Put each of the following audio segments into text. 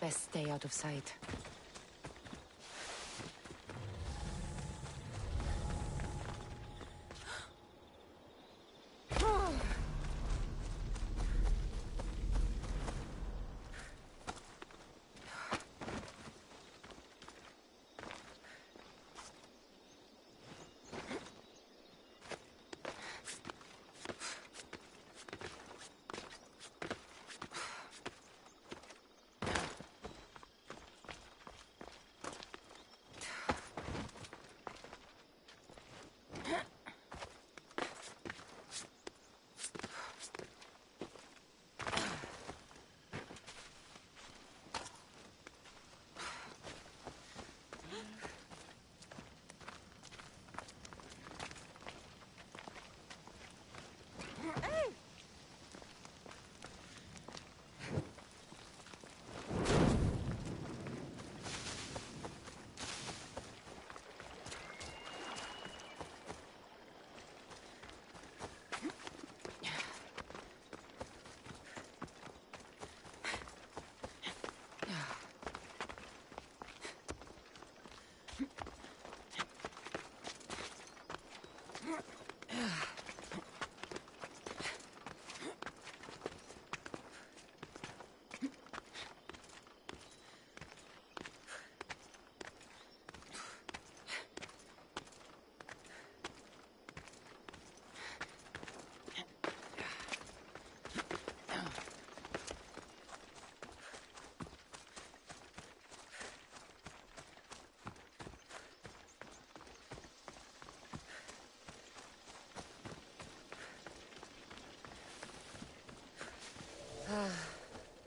Best stay out of sight.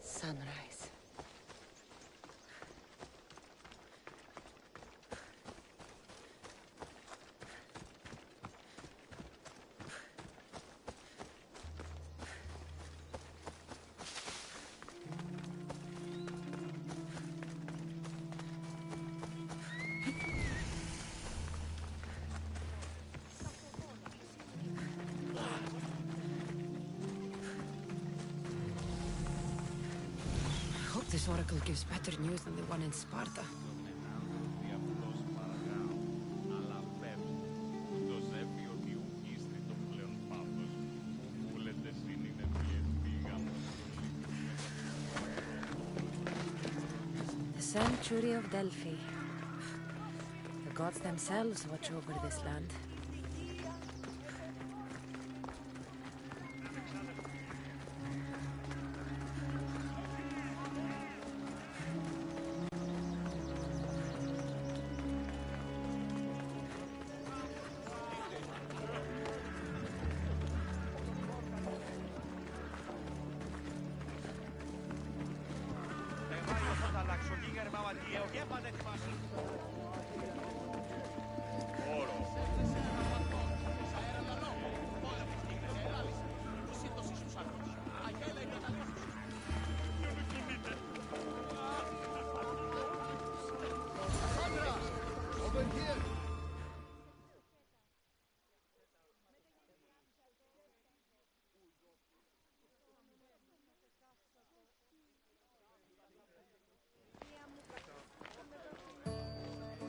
Sunrise. This oracle gives better news than the one in Sparta. The sanctuary of Delphi. The gods themselves watch over this land.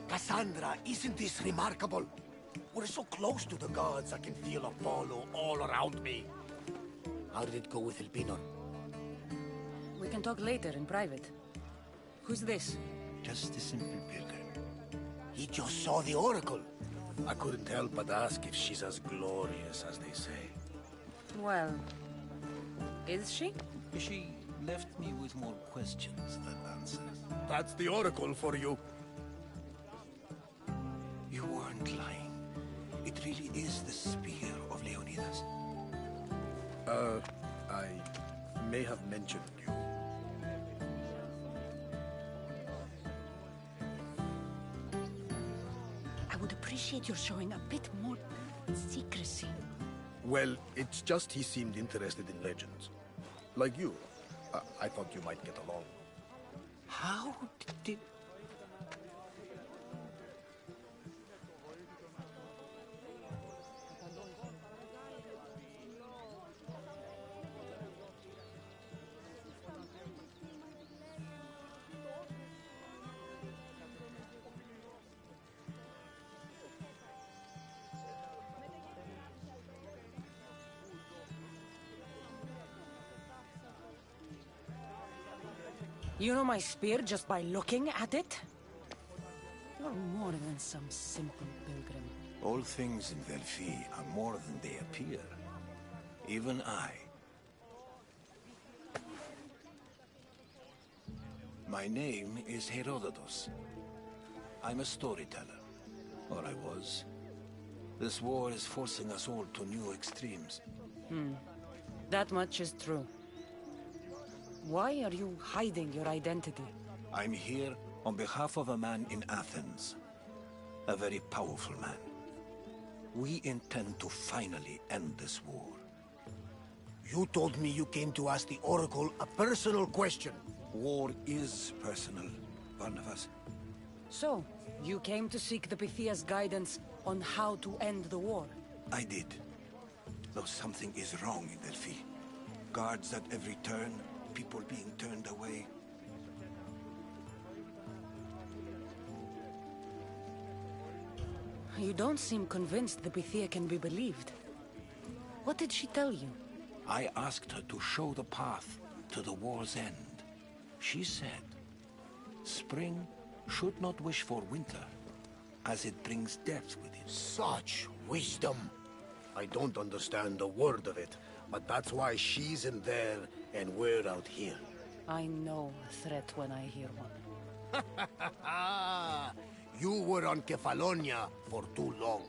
Cassandra, isn't this remarkable? We're so close to the gods, I can feel Apollo all around me. How did it go with Elpinor? We can talk later in private. Who's this? Just a simple pilgrim. He just saw the oracle. I couldn't help but ask if she's as glorious as they say. Well, is she? She left me with more questions than answers. That's the oracle for you. You weren't lying. It really is the spear of Leonidas. I may have mentioned you. I would appreciate your showing a bit more secrecy. Well, it's just he seemed interested in legends. Like you. I thought you might get along. How did... You know my spear just by looking at it? You're more than some simple pilgrim. All things in Delphi are more than they appear. Even I. My name is Herodotus. I'm a storyteller. Or I was. This war is forcing us all to new extremes. That much is true. Why are you hiding your identity? I'm here on behalf of a man in Athens. A very powerful man. We intend to finally end this war. You told me you came to ask the Oracle a personal question. War is personal, Barnabas. So, you came to seek the Pythia's guidance on how to end the war? I did. Though something is wrong in Delphi. Guards at every turn, people being turned away. You don't seem convinced the Pythia can be believed. What did she tell you? I asked her to show the path to the war's end. She said, spring should not wish for winter, as it brings death with it. Such wisdom. I don't understand a word of it, but that's why she's in there and we're out here. I know a threat when I hear one. You were on Kefalonia for too long.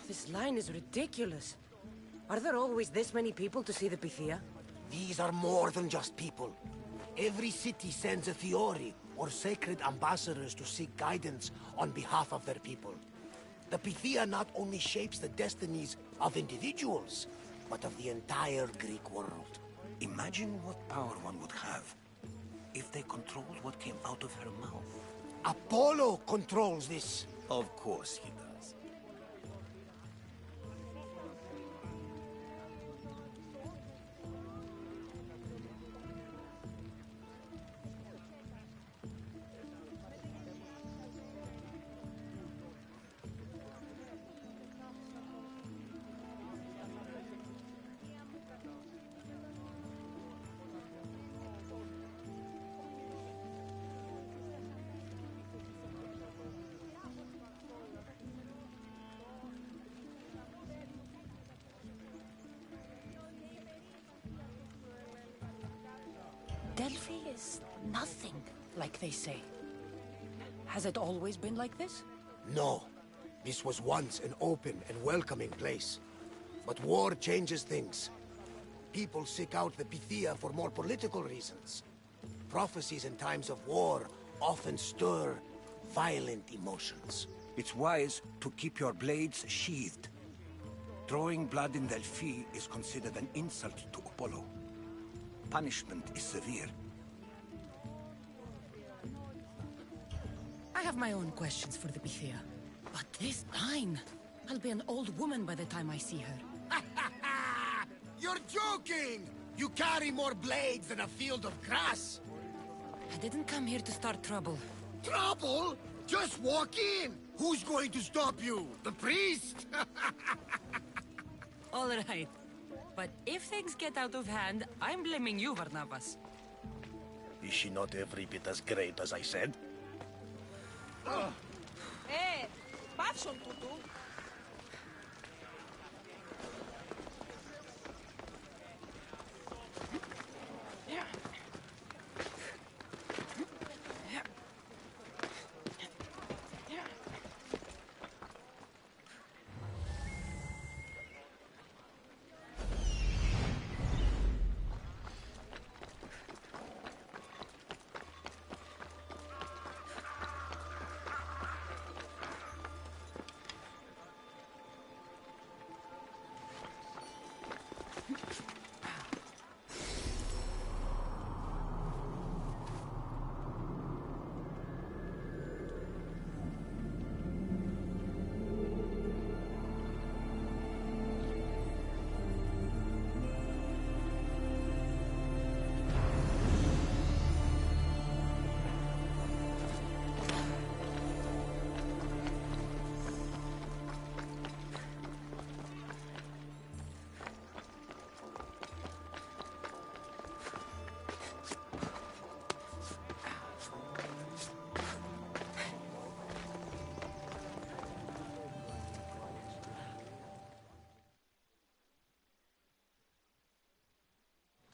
This line is ridiculous. Are there always this many people to see the Pythia? These are more than just people. Every city sends a Theori or sacred ambassadors to seek guidance on behalf of their people. The Pythia not only shapes the destinies of individuals, but of the entire Greek world. Imagine what power one would have if they controlled what came out of her mouth. Apollo controls this. Of course he does. Delphi is nothing, like they say. Has it always been like this? No. This was once an open and welcoming place. But war changes things. People seek out the Pythia for more political reasons. Prophecies in times of war often stir violent emotions. It's wise to keep your blades sheathed. Drawing blood in Delphi is considered an insult to Apollo. Punishment is severe. I have my own questions for the Pythia. But this line... I'll be an old woman by the time I see her. You're joking! You carry more blades than a field of grass! I didn't come here to start trouble. Trouble? Just walk in! Who's going to stop you? The priest? All right. But if things get out of hand, I'm blaming you, Barnabas. Is she not every bit as great as I said? Πάψον τούτου.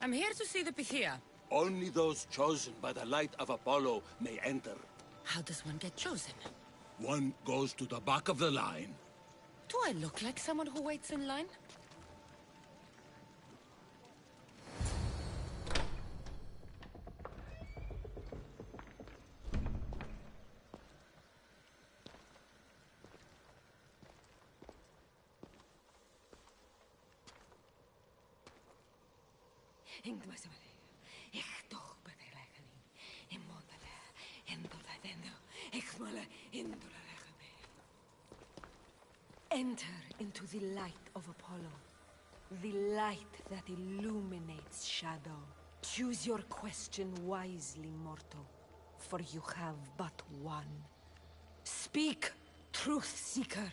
I'm here to see the Pythia. Only those chosen by the light of Apollo may enter. How does one get chosen? One goes to the back of the line. Do I look like someone who waits in line? Enter into the light of Apollo, the light that illuminates shadow. Choose your question wisely, mortal, for you have but one. Speak, truth seeker.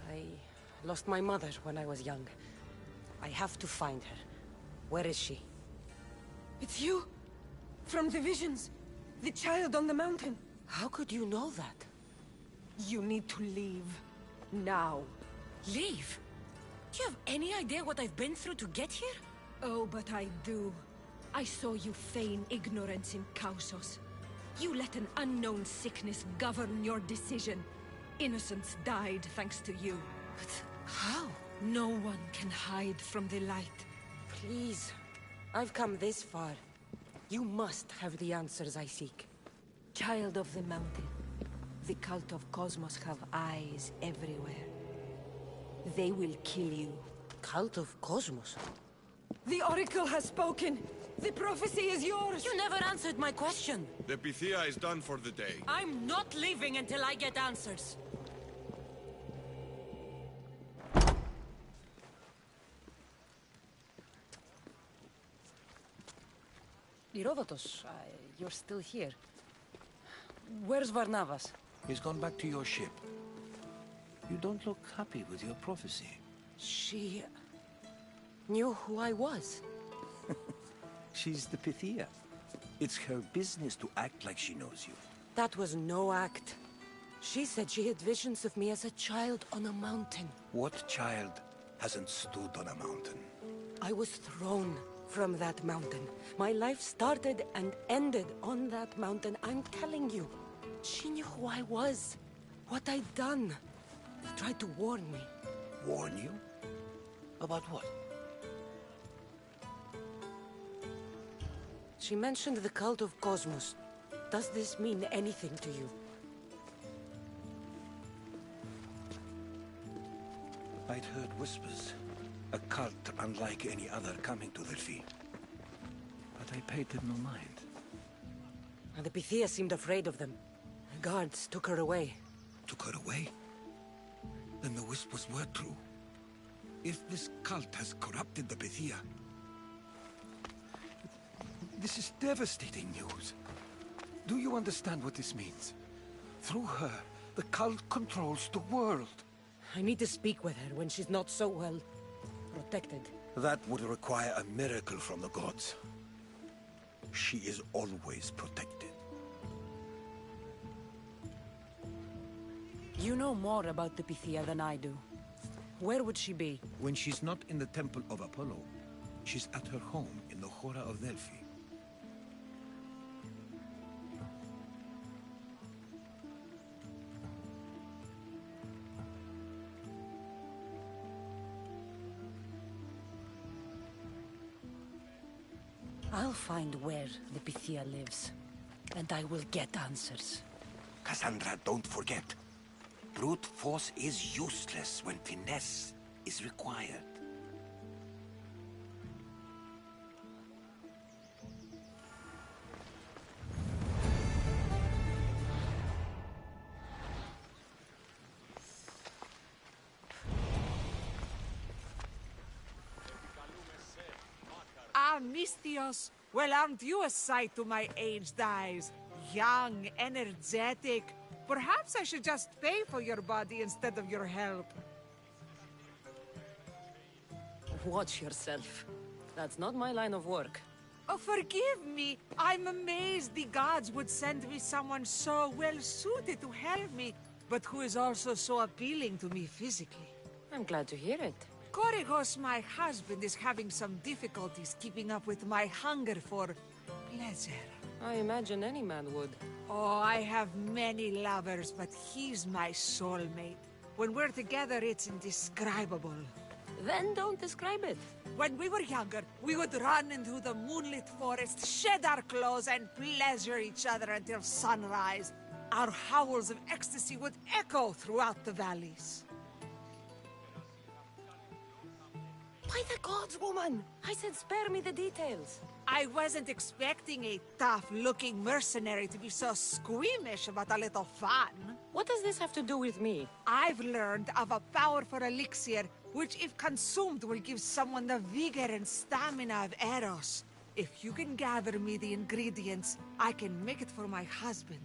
I lost my mother when I was young. I have to find her. Where is she? It's you! From the visions! The child on the mountain! How could you know that? You need to leave. Now. Leave? Do you have any idea what I've been through to get here? Oh, but I do. I saw you feign ignorance in Kosmos. You let an unknown sickness govern your decision. Innocents died thanks to you. But how? No one can hide from the light. Please. I've come this far. You must have the answers I seek. Child of the mountain, the cult of Kosmos have eyes everywhere. They will kill you. Cult of Kosmos? The Oracle has spoken! The prophecy is yours! You never answered my question! The Pythia is done for the day. I'm not leaving until I get answers! Herodotus, you're still here. Where's Varnavas? He's gone back to your ship. You don't look happy with your prophecy. She knew who I was. She's the Pythia. It's her business to act like she knows you. That was no act. She said she had visions of me as a child on a mountain. What child hasn't stood on a mountain? I was thrown from that mountain. My life started and ended on that mountain. I'm telling you. She knew who I was, what I'd done. Tried to warn me. Warn you? About what? She mentioned the cult of Kosmos. Does this mean anything to you? I'd heard whispers. A cult unlike any other coming to Delphi. But I paid them no mind. And the Pythia seemed afraid of them. The guards took her away. Took her away? Then the whispers were true. If this cult has corrupted the Pythia... This is devastating news. Do you understand what this means? Through her, the cult controls the world. I need to speak with her when she's not so well protected. That would require a miracle from the gods. She is always protected. You know more about the Pythia than I do. Where would she be? When she's not in the temple of Apollo, she's at her home in the Hora of Delphi. I'll find where the Pythia lives, and I will get answers. Cassandra, don't forget. Brute force is useless when finesse is required. Mistios, well, aren't you a sight to my aged eyes? young, energetic. Perhaps I should just pay for your body instead of your help. Watch yourself. That's not my line of work. Oh, forgive me. I'm amazed the gods would send me someone so well-suited to help me, but who is also so appealing to me physically. I'm glad to hear it. Korigos, my husband, is having some difficulties keeping up with my hunger for pleasure. I imagine any man would. Oh, I have many lovers, but he's my soulmate. When we're together, it's indescribable. Then don't describe it. When we were younger, we would run into the moonlit forest, shed our clothes, and pleasure each other until sunrise. Our howls of ecstasy would echo throughout the valleys. By the gods, woman! I said spare me the details. I wasn't expecting a tough-looking mercenary to be so squeamish about a little fun. What does this have to do with me? I've learned of a powerful elixir, which if consumed will give someone the vigor and stamina of Eros. If you can gather me the ingredients, I can make it for my husband.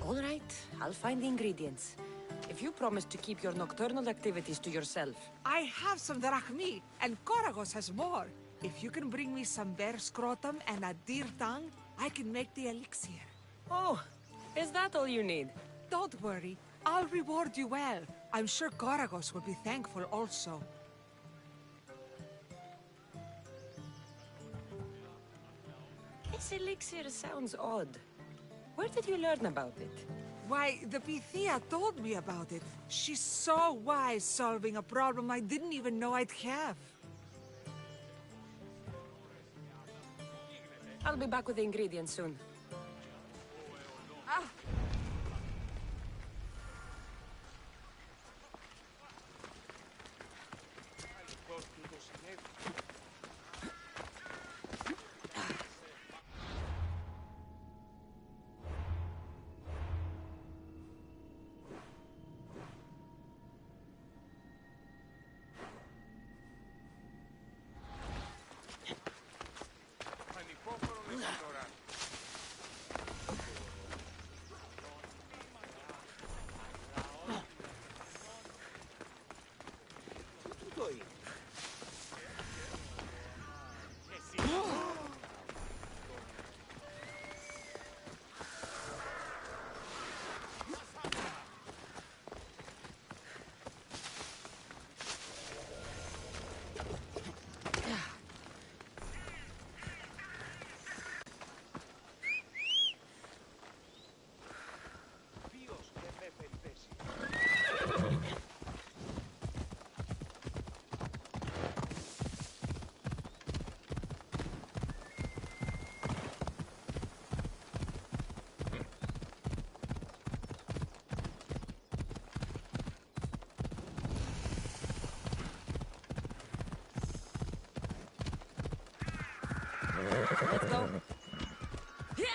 All right, I'll find the ingredients. If you promise to keep your nocturnal activities to yourself. I have some drachmi, and Koragos has more. If you can bring me some bear scrotum and a deer tongue, I can make the elixir. Oh, is that all you need? Don't worry, I'll reward you well. I'm sure Koragos will be thankful also. This elixir sounds odd. Where did you learn about it? Why, the Pythia told me about it. She's so wise solving a problem I didn't even know I'd have. I'll be back with the ingredients soon. Let's go. Yeah!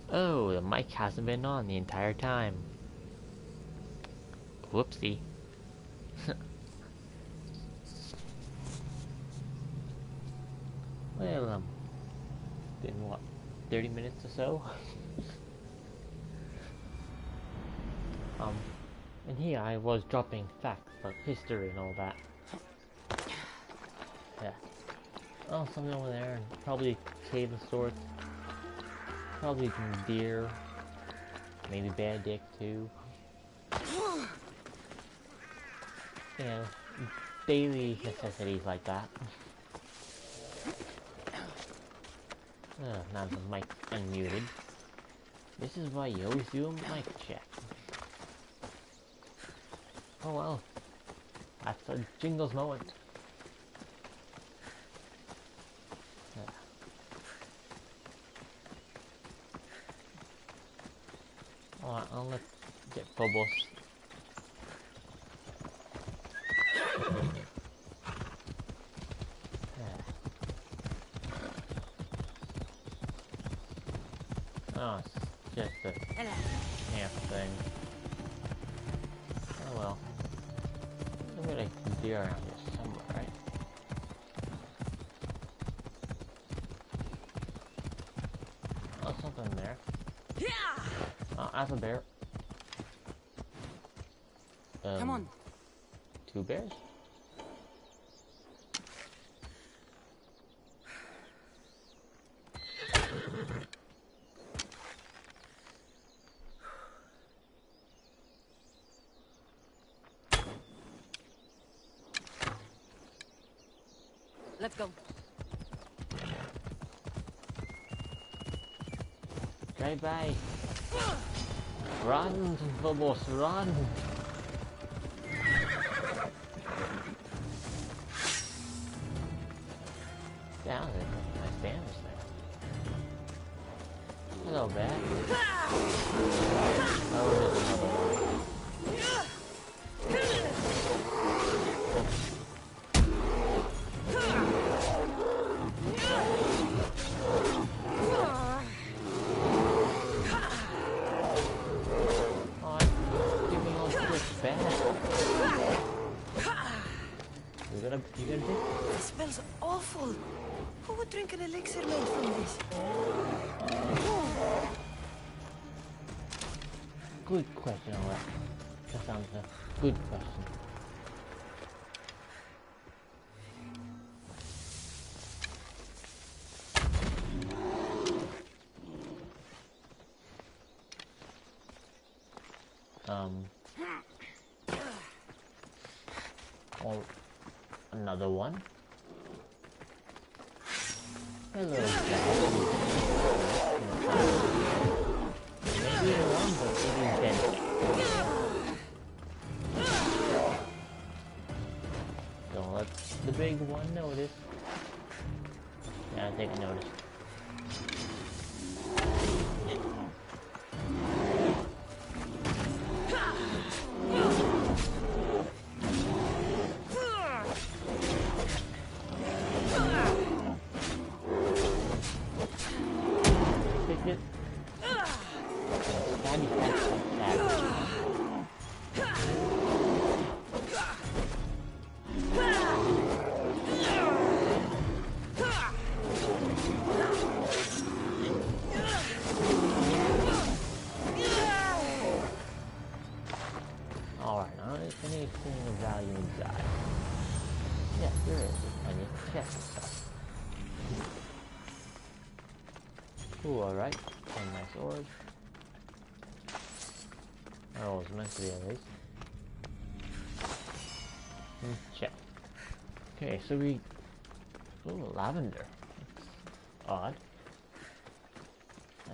Oh, the mic hasn't been on the entire time. Whoopsie. Well, been what, 30 minutes or so? And here I was dropping facts about history and all that. Yeah. Oh, something over there, and probably cave of sorts. Probably some deer. Maybe bear dick too. You know, daily necessities like that. Now the mic's unmuted. This is why you always do a mic check. Oh well. That's a Jingles Moment. Yeah. Alright, let's get Phobos. Oh, it's just a camp thing. Oh well. There's gonna be deer around here somewhere, right? Oh, something there. Oh, that's a bear. Come on. 2 bears? Let's go. Drive by. Run, Phobos, run! Yeah, there's nice damage there. Hello, bear. Oh, there's another one. You gonna do? This smells awful. Who would drink an elixir made from this? Good question, alright. That sounds a good question. Or another one. Hello, guys. Maybe one, but it is dead. Don't let the big one notice. Yeah, I think I noticed. Anything of value inside? Yes, there is. Plenty of chests and stuff. Ooh, alright. Some nice ores. Oh, it was meant to be at least. Check. Okay, so we... Ooh, lavender. That's odd.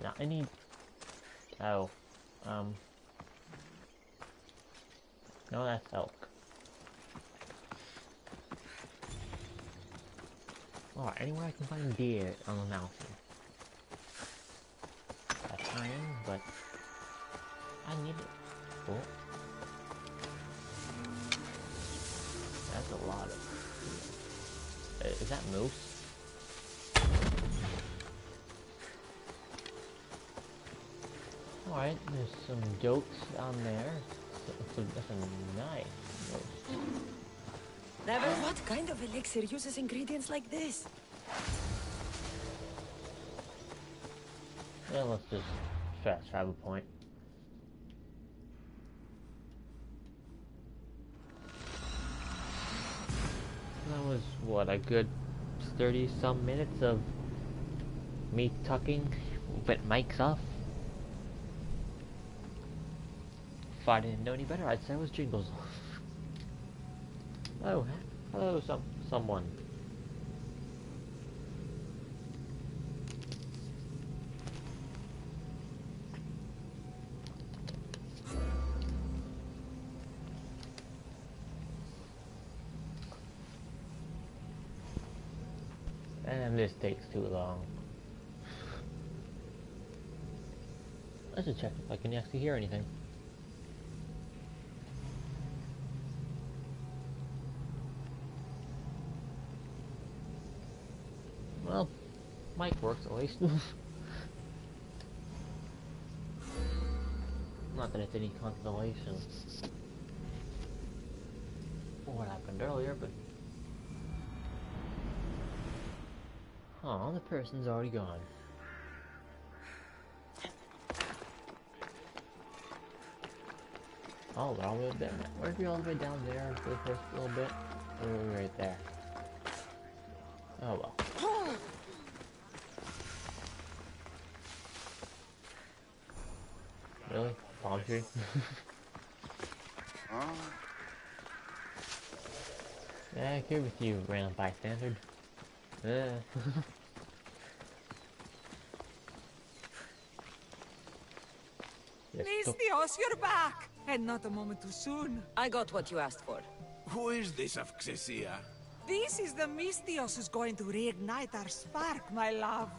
Now, I need... Oh. No, that's elk. Alright, anywhere I can find deer on the mountain. That's iron, but I need it. Oh. That's a lot of... Is that moose? Alright, there's some jokes on there. That's a nice roast. Never. What kind of elixir uses ingredients like this? Yeah, let's just fast travel point. That was, what, a good 30-some minutes of me talking with mics off? If I didn't know any better, I'd say it was Jingles. Oh, hello, someone. And this takes too long. I should check if I can actually hear anything. Well, mic works at least. Not that it's any consolation for what happened earlier, but... oh, the person's already gone. Oh, they're all the way there. Where'd we all the way down there for the first little bit? Or were we right there? Oh well. Really? Palm tree? Yeah, I agree with you, random bystander. Mystios, you're back! And not a moment too soon. I got what you asked for. Who is this of Xesia? This is the Mystios who's going to reignite our spark, my love.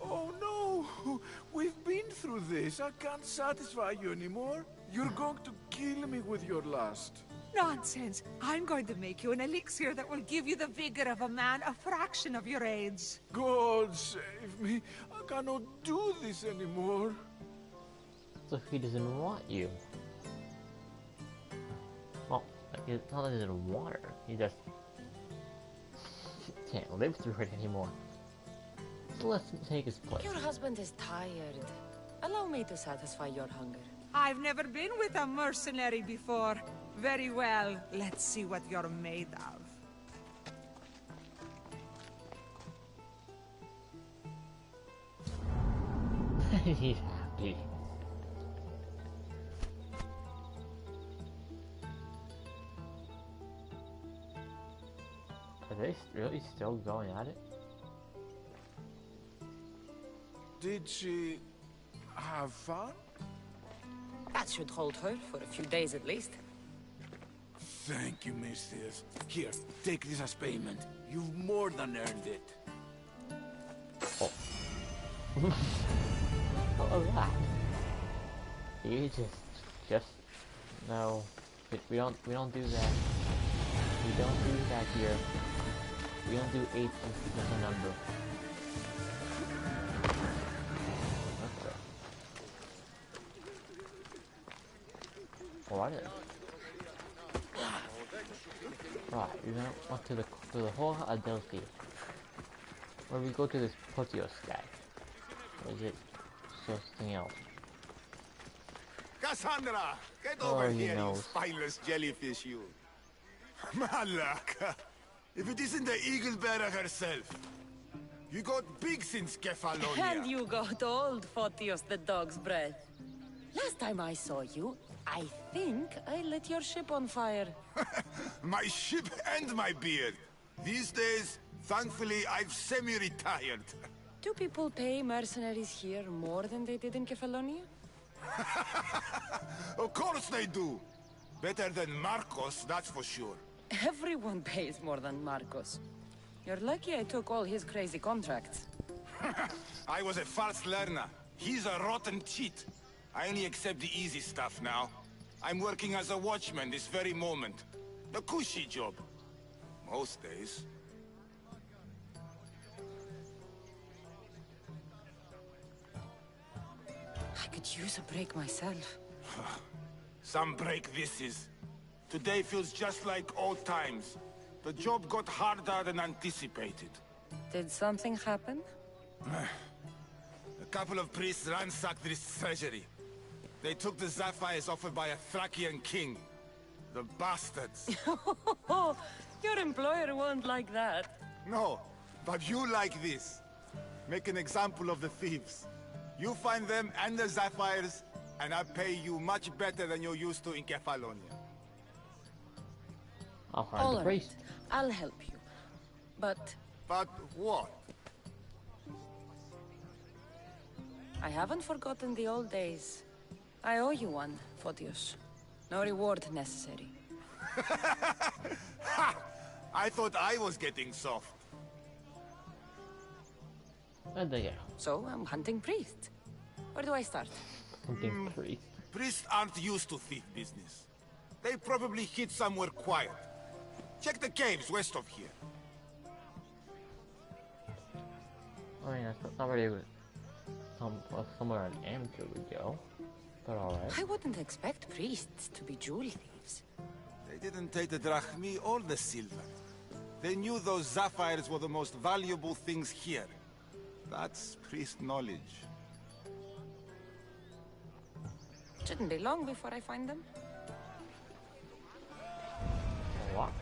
Oh no! We've been through this. I can't satisfy you anymore. You're going to kill me with your lust. Nonsense. I'm going to make you an elixir that will give you the vigor of a man a fraction of your age. God save me. I cannot do this anymore. So he doesn't want you. Well, it's not that he doesn't want her. He just can't live through it anymore. So let's take his place. Your husband is tired. Allow me to satisfy your hunger. I've never been with a mercenary before. Very well. Let's see what you're made of. He's happy. Are they really still going at it? Did she have fun? That should hold her for a few days at least. Thank you, Mystios. Here, take this as payment. You've more than earned it. Oh. What was that? You just no. We don't do that. We don't do that here. We don't do 8 as a number. Okay. What is? Right, we went to the whole Odyssey. Or we go to this Potios guy. Or is it something else? Cassandra, get Oh, over he here, knows. you spineless jellyfish, you. Malaka, if it isn't the eagle bearer herself. You got big since Kefalonia. And you got old, Photios the dog's breath. Last time I saw you, I think I lit your ship on fire. My ship and my beard. These days, thankfully, I've semi-retired. Do people pay mercenaries here more than they did in Kefalonia? Of course they do. Better than Marcos, that's for sure. Everyone pays more than Marcos. You're lucky I took all his crazy contracts. I was a fast learner. He's a rotten cheat. I only accept the easy stuff now. I'm working as a watchman this very moment. The cushy job. Most days. I could use a break myself. Some break this is. Today feels just like old times. The job got harder than anticipated. Did something happen? A couple of priests ransacked this treasury. They took the sapphires offered by a Thracian king. The bastards. Your employer won't like that. No, but you like this. Make an example of the thieves. You find them and the sapphires, and I pay you much better than you're used to in Kefalonia. I'll find All the right, priest. I'll help you. But But what? I haven't forgotten the old days. I owe you one, Photios. No reward necessary. Ha! I thought I was getting soft. Where'd they go? So I'm hunting priest. Where do I start? Hunting priest. Priests aren't used to thief business. They probably hid somewhere quiet. Check the caves west of here. I mean, that's not really somewhere an amateur would go. But alright. I wouldn't expect priests to be jewel thieves. They didn't take the drachmi or the silver. They knew those sapphires were the most valuable things here. That's priest knowledge. Shouldn't be long before I find them. What?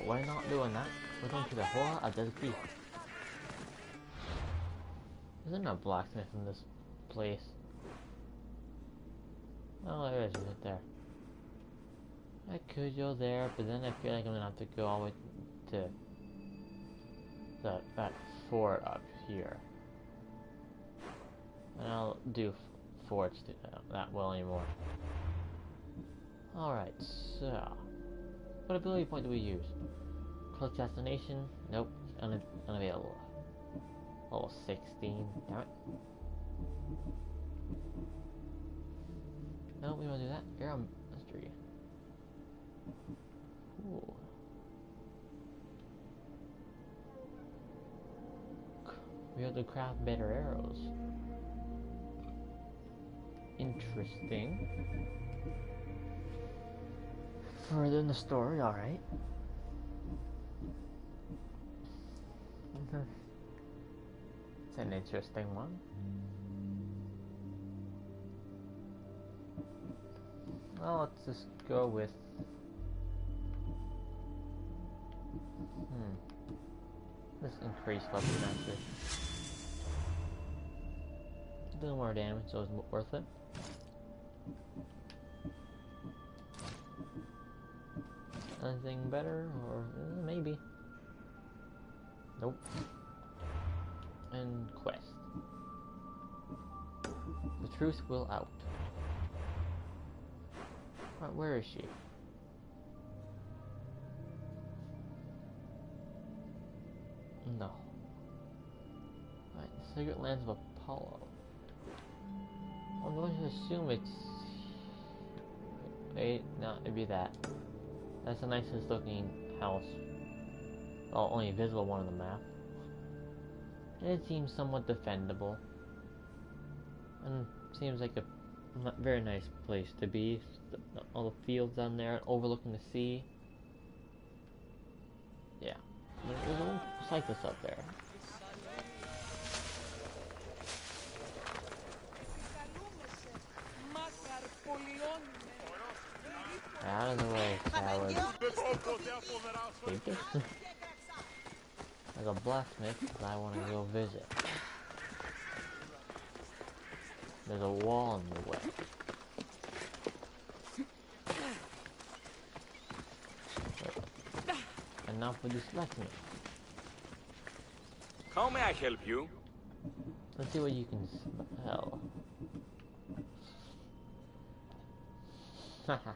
We're not doing that. We're going to the horror of the priest. Isn't there a blacksmith in this place? Oh, there is right there. I could go there, but then I feel like I'm gonna have to go all the way to that fort up here. And I'll do forts that well anymore. Alright, so what ability point do we use? Close destination? Nope, unavailable. Level 16, damn it. No, we don't do that. You're on mystery. Ooh. We have to craft better arrows. Interesting. Further in the story, alright. It's an interesting one. Well, let's just go with... Let's increase weapon mastery. Doing more damage, so it's worth it. Anything better, or maybe? Nope. And quest. The truth will out. Right, where is she? No. Right, the Secret Lands of Apollo. I'm going to assume it's... Wait, no, it'd be that. That's the nicest looking house. Well, only a visible one on the map. And it seems somewhat defendable. And seems like a very nice place to be. All the fields down there overlooking the sea. Yeah. There's a little cyclist up there. Out of the way, coward. Take it. There's a blacksmith that I want to go visit. There's a wall in the way. And now for this blacksmith. How may I help you? Let's see what you can smell. Haha.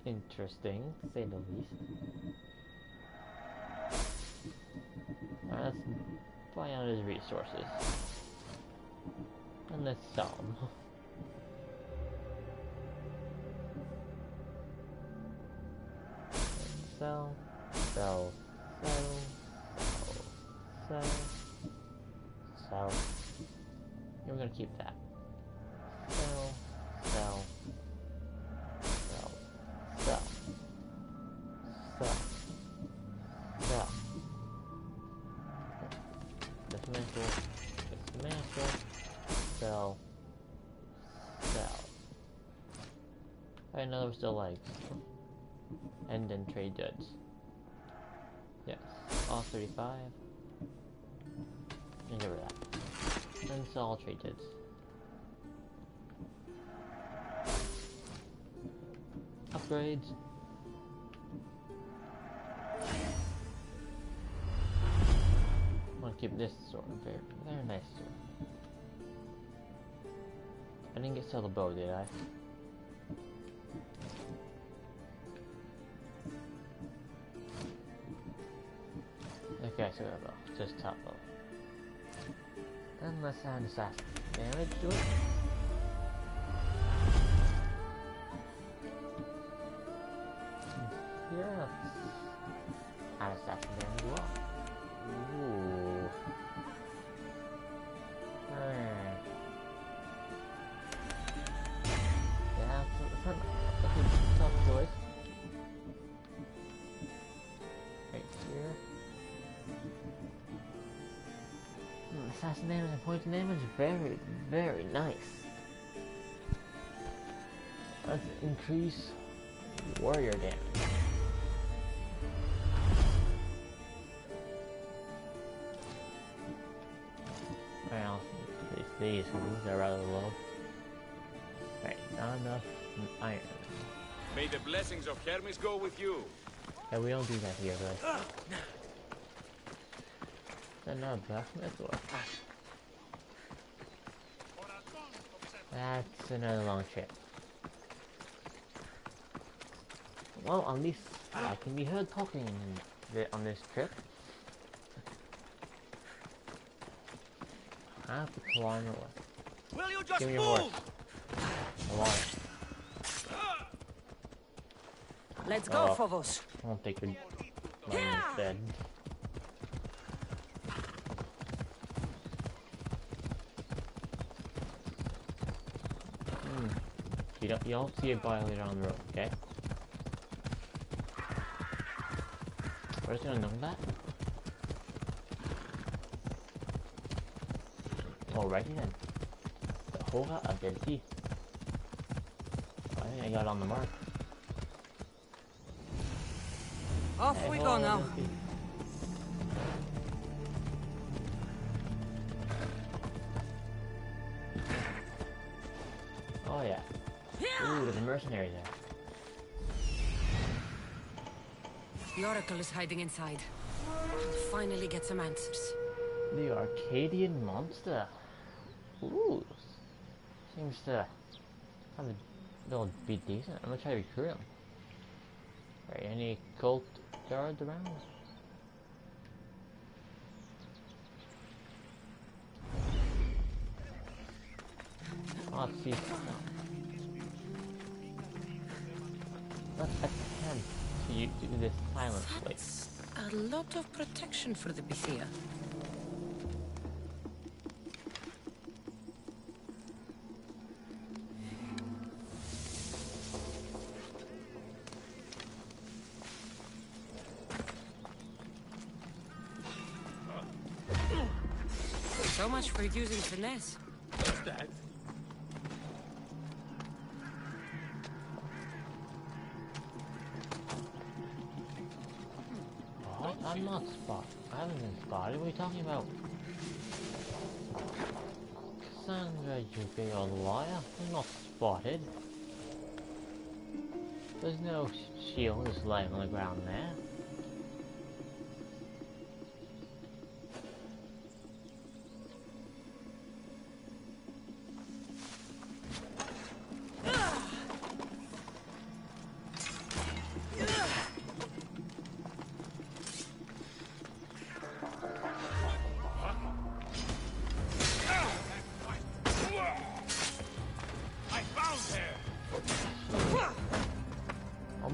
Interesting, to say the least. Alright, let's buy out his resources. And let's sell them. Sell, sell, sell, sell, sell. keep that. Sell, sell, sell, sell, sell, sell. Dismantle, sell, sell. I know there's still legs. And then trade goods. Yes, all 35. And get rid of that. And sell all trade goods. Upgrades. I'm gonna keep this sword. Very, very nice sword. I didn't get to sell the bow, did I? Okay, so that bow. Just top bow. And let's add assassin damage to it. Yeah, add assassin damage as well. Ooh. Yeah, that's a tough choice. Right here. Assassin damage and poison damage, very, very nice. Let's increase warrior damage. Well, these are rather low. Right, not enough iron. May the blessings of Hermes go with you. Yeah, we don't do that here, guys. Is that not a blacksmith or? That's another long trip. Well, at least I can be heard talking on this trip. I have to climb away. Will you just Give me your move? horse. I want it. Let's go, Phobos. I'll take your money instead. You don't see it by later on the road, okay? We're just gonna know that. Alrighty then. The whole lot of dead teeth. I think I got it on the mark. Off we go now. Oh yeah. Ooh, there's a mercenary there. The Oracle is hiding inside. I'll finally get some answers. The Arcadian monster. Ooh. Seems to have a little bit decent. I'm gonna try to recruit him. Right, any cult guards around? Let's see. Let's attempt to do this silently. That's a lot of protection for the Bithia. So much for using finesse. What's that? What? I'm not spotted. I haven't been spotted. What are you talking about? Cassandra, you big old liar. I'm not spotted. There's no shield just laying on the ground there.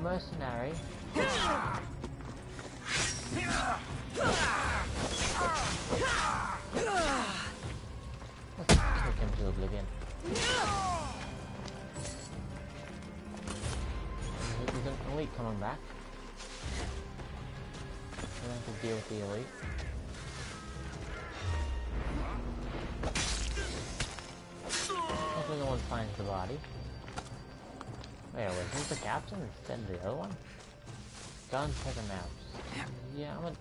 Mercenary. coming back. I don't have to deal with the elite. Hopefully no one finds the body. Wait, was this the captain instead of the other one? Gun checker maps. Yeah, I'm gonna...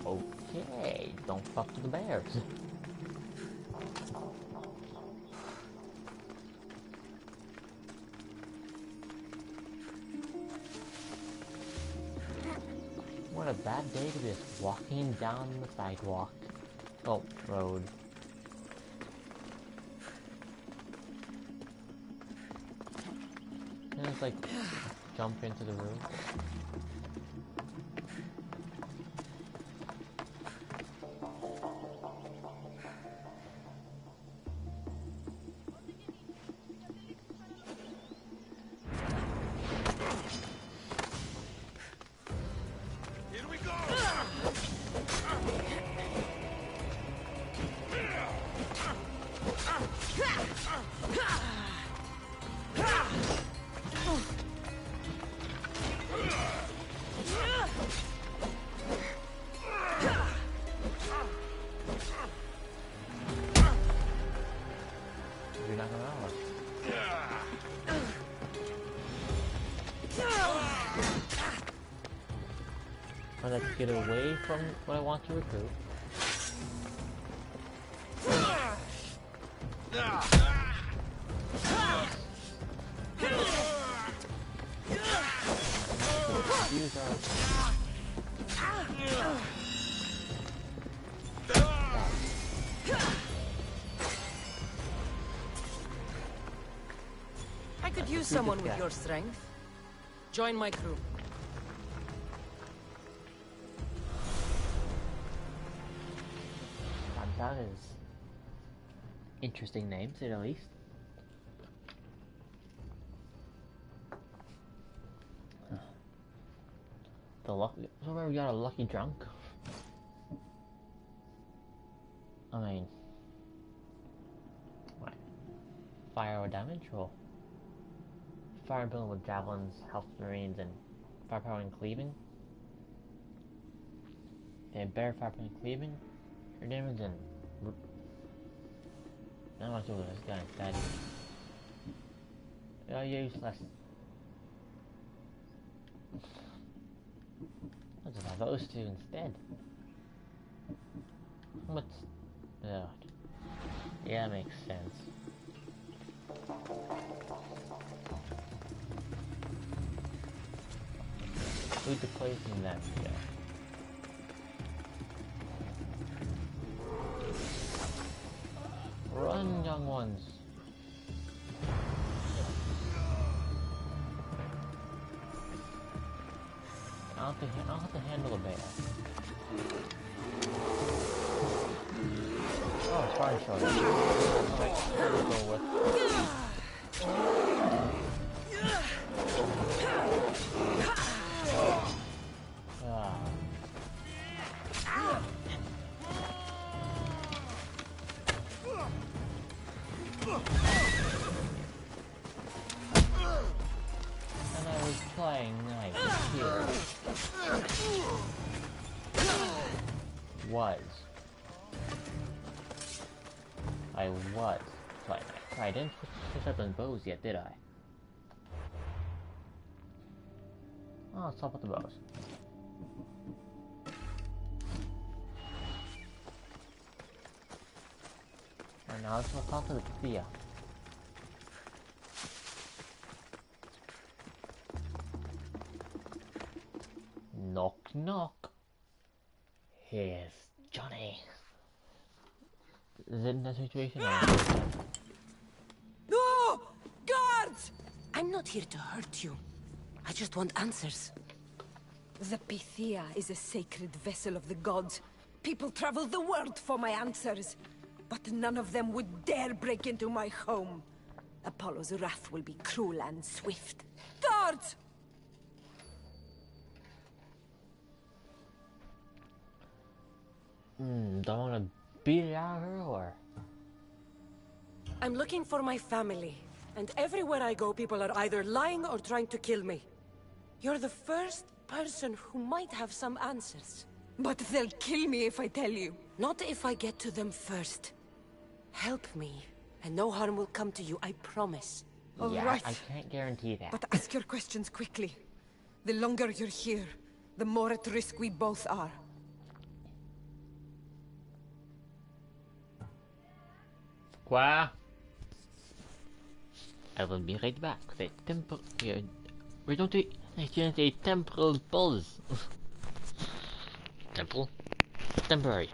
Okay, don't fuck with the bears. What a bad day to be just walking down the sidewalk. Oh, road. Can I just like jump into the room? You're not gonna know. Let's get away from what I want to recruit. Use our... I could use someone with your strength. Join my crew. That is interesting name, to say the least. The lucky, somewhere we got a lucky drunk. I mean, what? Fire or damage, or fire building with javelins, helps marines, and firepower and cleaving. And bear firepower and cleaving. Your damage and I'm not sure what this guy instead. You're useless. I'll just have those two instead. What's that? Yeah, that makes sense. Who's replacing them here? Run, young ones. I'll have to handle a bear. Oh, it's fire shot. Alright, let's go with. And I was playing nice here. I was playing nice. I didn't push up on bows yet, did I? Oh, let's talk about the bows. And now let's talk to the Thea. Knock knock. Here's Johnny. Is it in that situation? No! Guards! I'm not here to hurt you. I just want answers. The Pythia is a sacred vessel of the gods. People travel the world for my answers. But none of them would dare break into my home. Apollo's wrath will be cruel and swift. Guards! Don't want to beat it out of her, or? I'm looking for my family, and everywhere I go, people are either lying or trying to kill me. You're the first person who might have some answers. But they'll kill me if I tell you. Not if I get to them first. Help me, and no harm will come to you, I promise. All Yeah, right. I can't guarantee that. But ask your questions quickly. The longer you're here, the more at risk we both are. Quoi? I will be right back. We're going to experience a temporal pause. Temple? Temporary.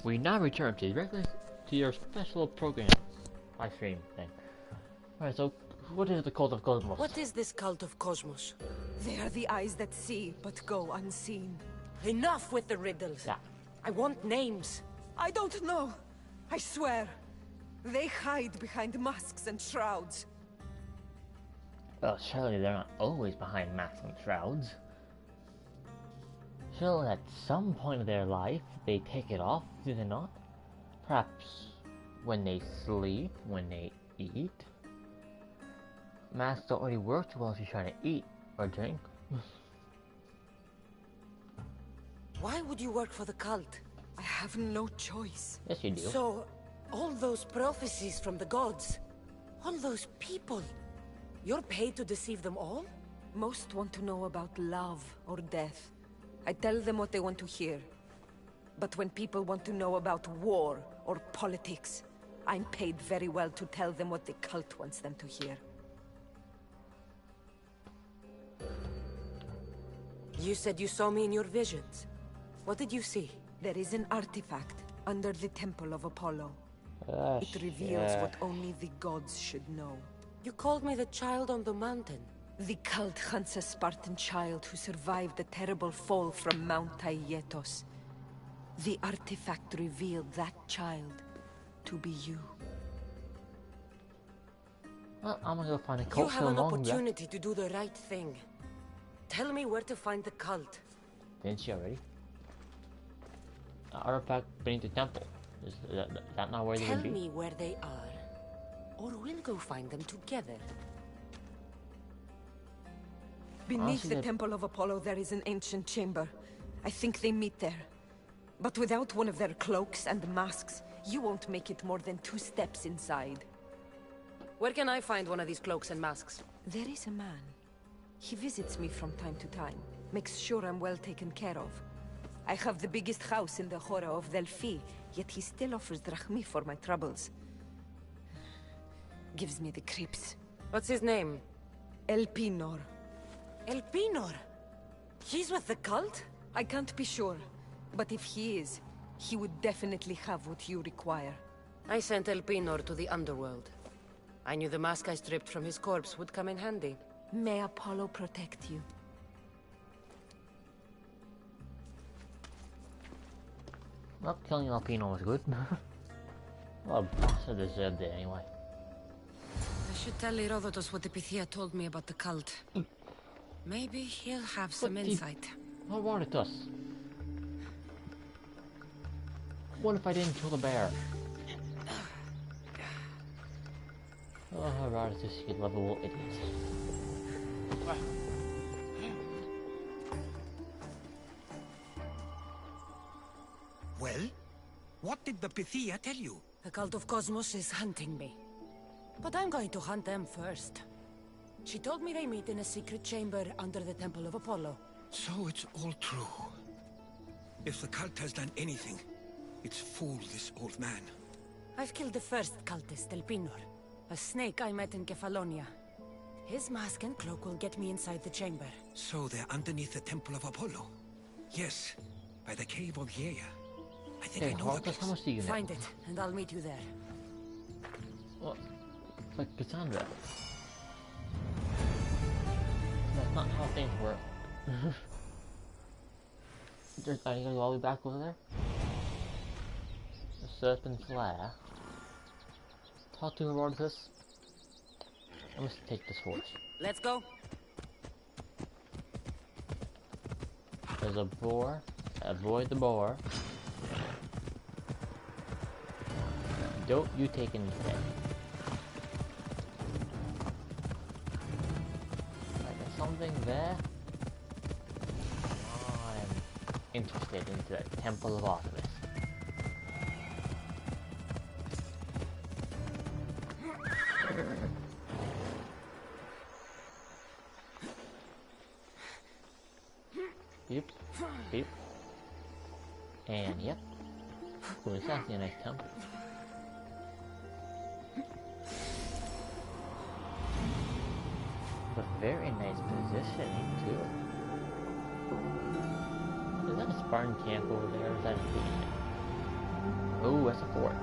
We now return to your special program live stream thing. Alright, so what is the cult of Kosmos? What is this cult of Kosmos? They are the eyes that see, but go unseen. Enough with the riddles. Yeah. I want names. I don't know. I swear. They hide behind masks and shrouds. Well, surely they're not always behind masks and shrouds. Surely at some point of their life, they take it off, do they not? Perhaps when they sleep, when they eat? Masks don't really work too well if you're trying to eat or drink. Why would you work for the cult? I have no choice. Yes, you do. So, all those prophecies from the gods, all those people, you're paid to deceive them all? Most want to know about love or death. I tell them what they want to hear. But when people want to know about war or politics, I'm paid very well to tell them what the cult wants them to hear. You said you saw me in your visions. What did you see? There is an artifact under the temple of Apollo. It reveals what only the gods should know. You called me the child on the mountain. The cult hunts a Spartan child who survived the terrible fall from Mount Aietos. The artifact revealed that child to be you. Well, I'm gonna go find a You cult have an along opportunity to do the right thing. Tell me where to find the cult. Didn't you already? Artifact beneath the temple. Is that not where they Tell would be? me where they are, or we'll go find them together. Beneath Honestly, the temple of Apollo there is an ancient chamber. I think they meet there. But without one of their cloaks and masks, you won't make it more than 2 steps inside. Where can I find one of these cloaks and masks? There is a man. He visits me from time to time, makes sure I'm well taken care of. I have the biggest house in the Hora of Delphi, yet he still offers drachmi for my troubles. Gives me the creeps. What's his name? Elpinor. Elpinor? He's with the cult? I can't be sure, but if he is, he would definitely have what you require. I sent Elpinor to the underworld. I knew the mask I stripped from his corpse would come in handy. May Apollo protect you. Well, killing Alpino was good. Well, bastard deserved it anyway. I should tell Herodotus what the Pythia told me about the cult. Maybe he'll have some insight. Herodotus. What if I didn't kill the bear? Oh, Herodotus, you lovable idiot. Well? What did the Pythia tell you? The cult of Kosmos is hunting me. But I'm going to hunt them first. She told me they meet in a secret chamber under the Temple of Apollo. So it's all true. If the cult has done anything, it's fooled this old man. I've killed the first cultist, Elpinor, a snake I met in Kefalonia. His mask and cloak will get me inside the chamber. So they're underneath the Temple of Apollo? Yes, by the cave of Yea. I think Hey, I know the Herodotus, how place. much do you know? Find it, and I'll meet you there. Well, it's like Cassandra. That's not how things work. Are you gonna go all the way back over there? The Serpent's Lair. Talk to Herodotus. I must take this horse. Let's go. There's a boar. Avoid the boar. Don't you take anything. There's something there. I'm interested into the Temple of Artemis. Yep. Yep. And yep. Well, it's actually a nice temple. But very nice positioning too. Is that a Spartan camp over there, or is that a fleet camp? Oh, that's a fort.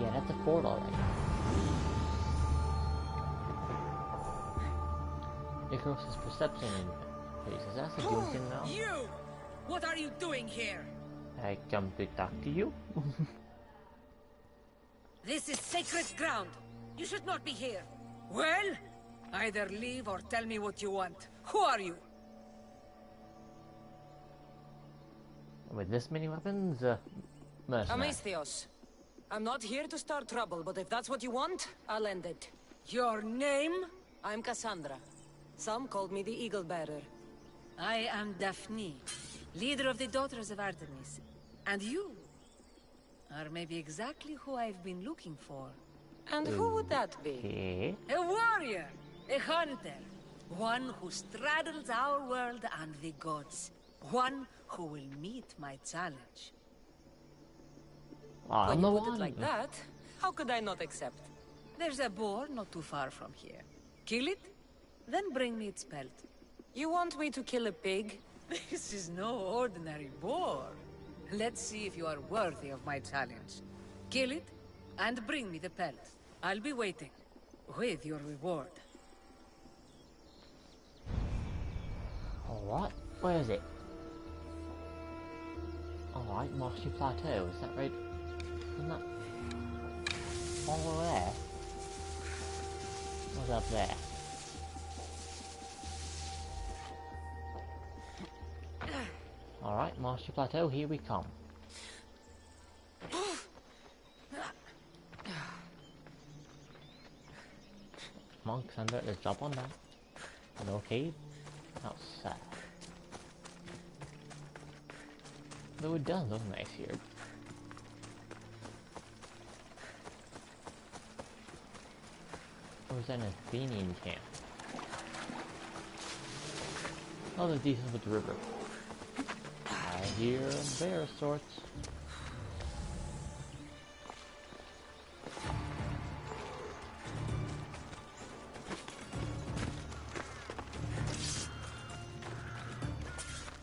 Yeah, that's a fort already. Icarus' perception increases. That's a good thing now. You! What are you doing here? I come to talk to you. This is sacred ground. You should not be here. Well, either leave or tell me what you want. Who are you? With this many weapons, mercenary. Amistios. I'm not here to start trouble, but if that's what you want, I'll end it. Your name? I'm Cassandra. Some called me the Eagle Bearer. I am Daphne, leader of the Daughters of Artemis. And you are maybe exactly who I've been looking for. And who would that be? Okay. A warrior, a hunter, one who straddles our world and the gods, one who will meet my challenge. I'm When the you put one. it like that, how could I not accept? There's a boar not too far from here. Kill it, then bring me its pelt. You want me to kill a pig? This is no ordinary boar. Let's see if you are worthy of my challenge. Kill it, and bring me the pelt. I'll be waiting, with your reward. Alright, where is it? Alright, Marshy Plateau, is that right? Isn't that all over there? What's up there? Alright, Marshy Plateau, here we come. Come on, Cassandra, let's jump on that. No cave. Outside. Though it does look nice here. Or is that an Athenian camp? Oh, they're decent with the river. I hear bear sorts.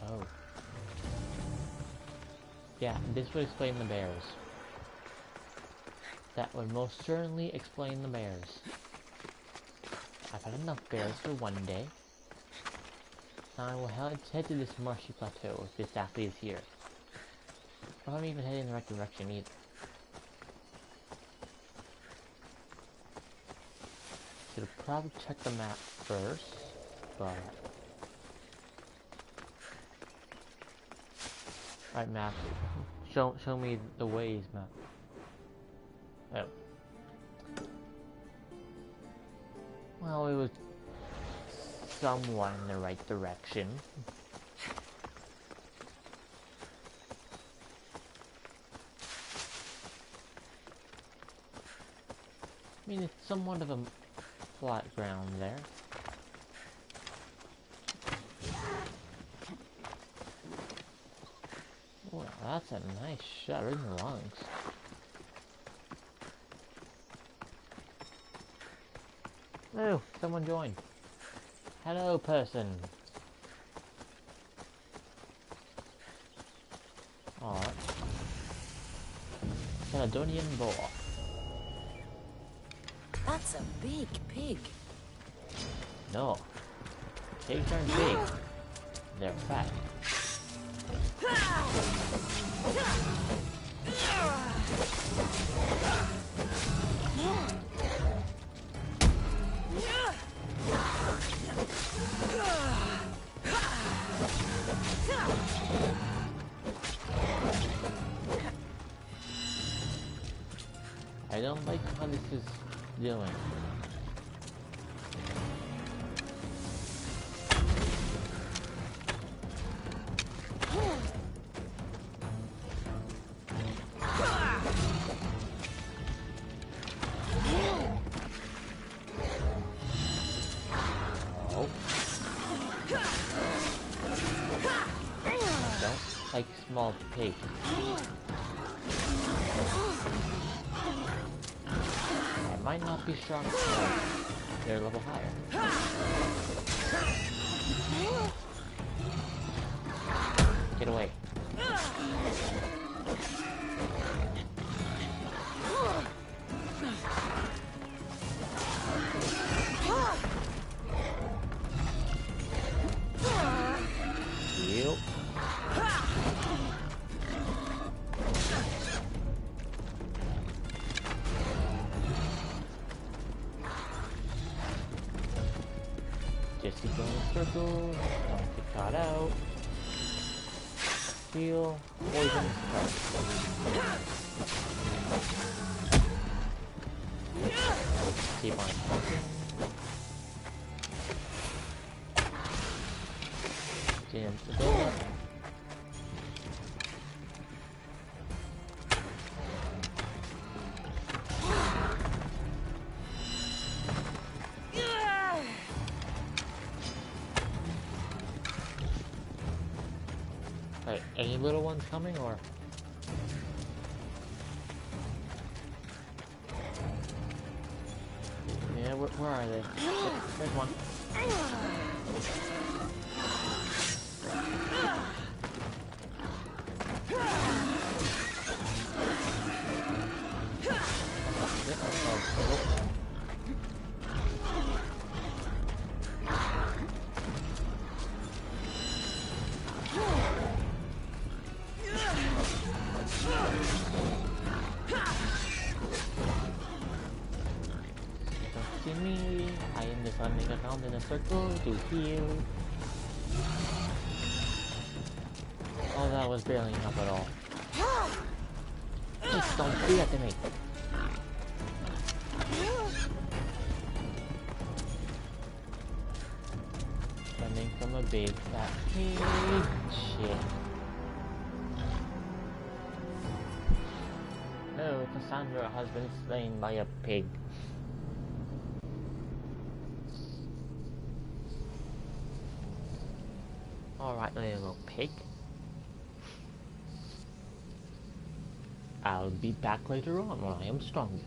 Oh. Yeah, this would explain the bears. That would most certainly explain the bears. I've had enough bears for one day. Now I will head to this marshy plateau if this athlete is here. I don't even head in the right direction either. probably check the map first, but... Right, map. Show me the ways, map. Oh. Well, it was somewhat in the right direction. I mean, it's somewhat of a flat ground there. Well, that's a nice shot in the lungs. Oh, someone joined. Hello, person. Alright. Caledonian boar. That's a big pig. No. Pigs aren't big. They're fat. I don't like how this is doing. Like small pigs. It might not be strong enough. They're a level higher. Get away. Yep. Just keep going in circles, don't get caught out. Heal, poison, keep on punching. Jam the donut. Right, any little ones coming or? Yeah, where are they? There's one. See me, I am just running around in a circle to heal. Oh, that was barely enough at all. Just don't do that to me. Running from a big fat pig. Shit. No, Cassandra has been slain by a pig. Alright, little pig. I'll be back later on when I am strongest.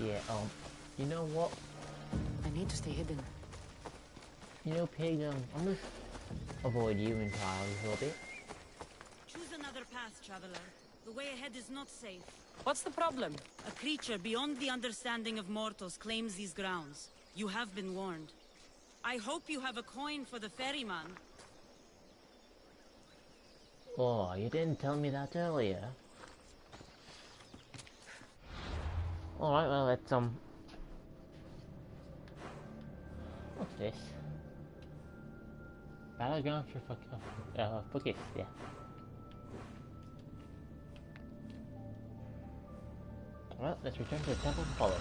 Yeah, you know what? I need to stay hidden. You know, pig, I'm gonna avoid you entirely a little bit. Choose another path, traveler. The way ahead is not safe. What's the problem? A creature beyond the understanding of mortals claims these grounds. You have been warned. I hope you have a coin for the ferryman. Oh, you didn't tell me that earlier. Alright, well, let's, what's this? Battleground for gifts, yeah. Well, let's return to the Temple of Apollo.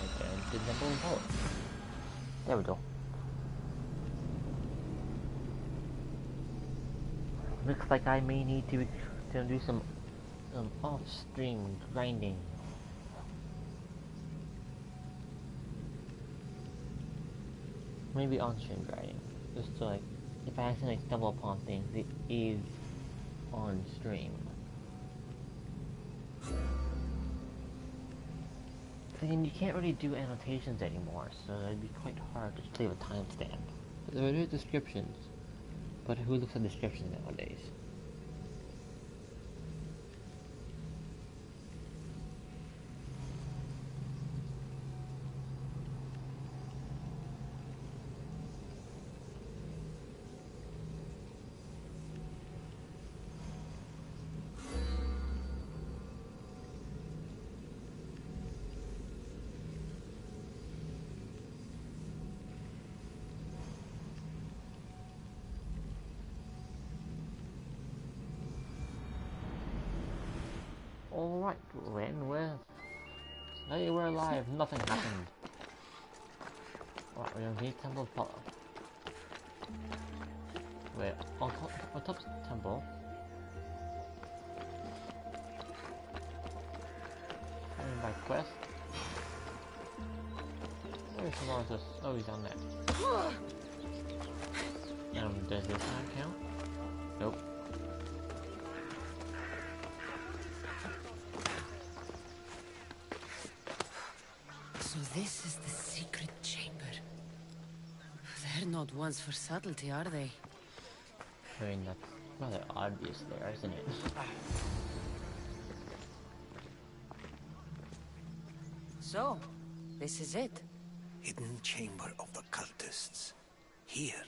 Return to the Temple of Apollo. There we go. Looks like I may need to do some off-stream grinding. Maybe on-stream grinding. Just so, like, if I accidentally stumble upon things, it is on-stream. Then you can't really do annotations anymore, so it'd be quite hard to leave a timestamp. There are descriptions, but who looks at descriptions nowadays? Alright, when we're alive, nothing happened. Alright, we're gonna need Temple of Apollo. Wait, on top of the temple. And by quest. Where's Moses? Oh, he's down there. Does this time count? Nope. So this is the secret chamber. They're not ones for subtlety, are they? I mean, that's rather obvious there, isn't it? So, this is it. Hidden chamber of the cultists. Here,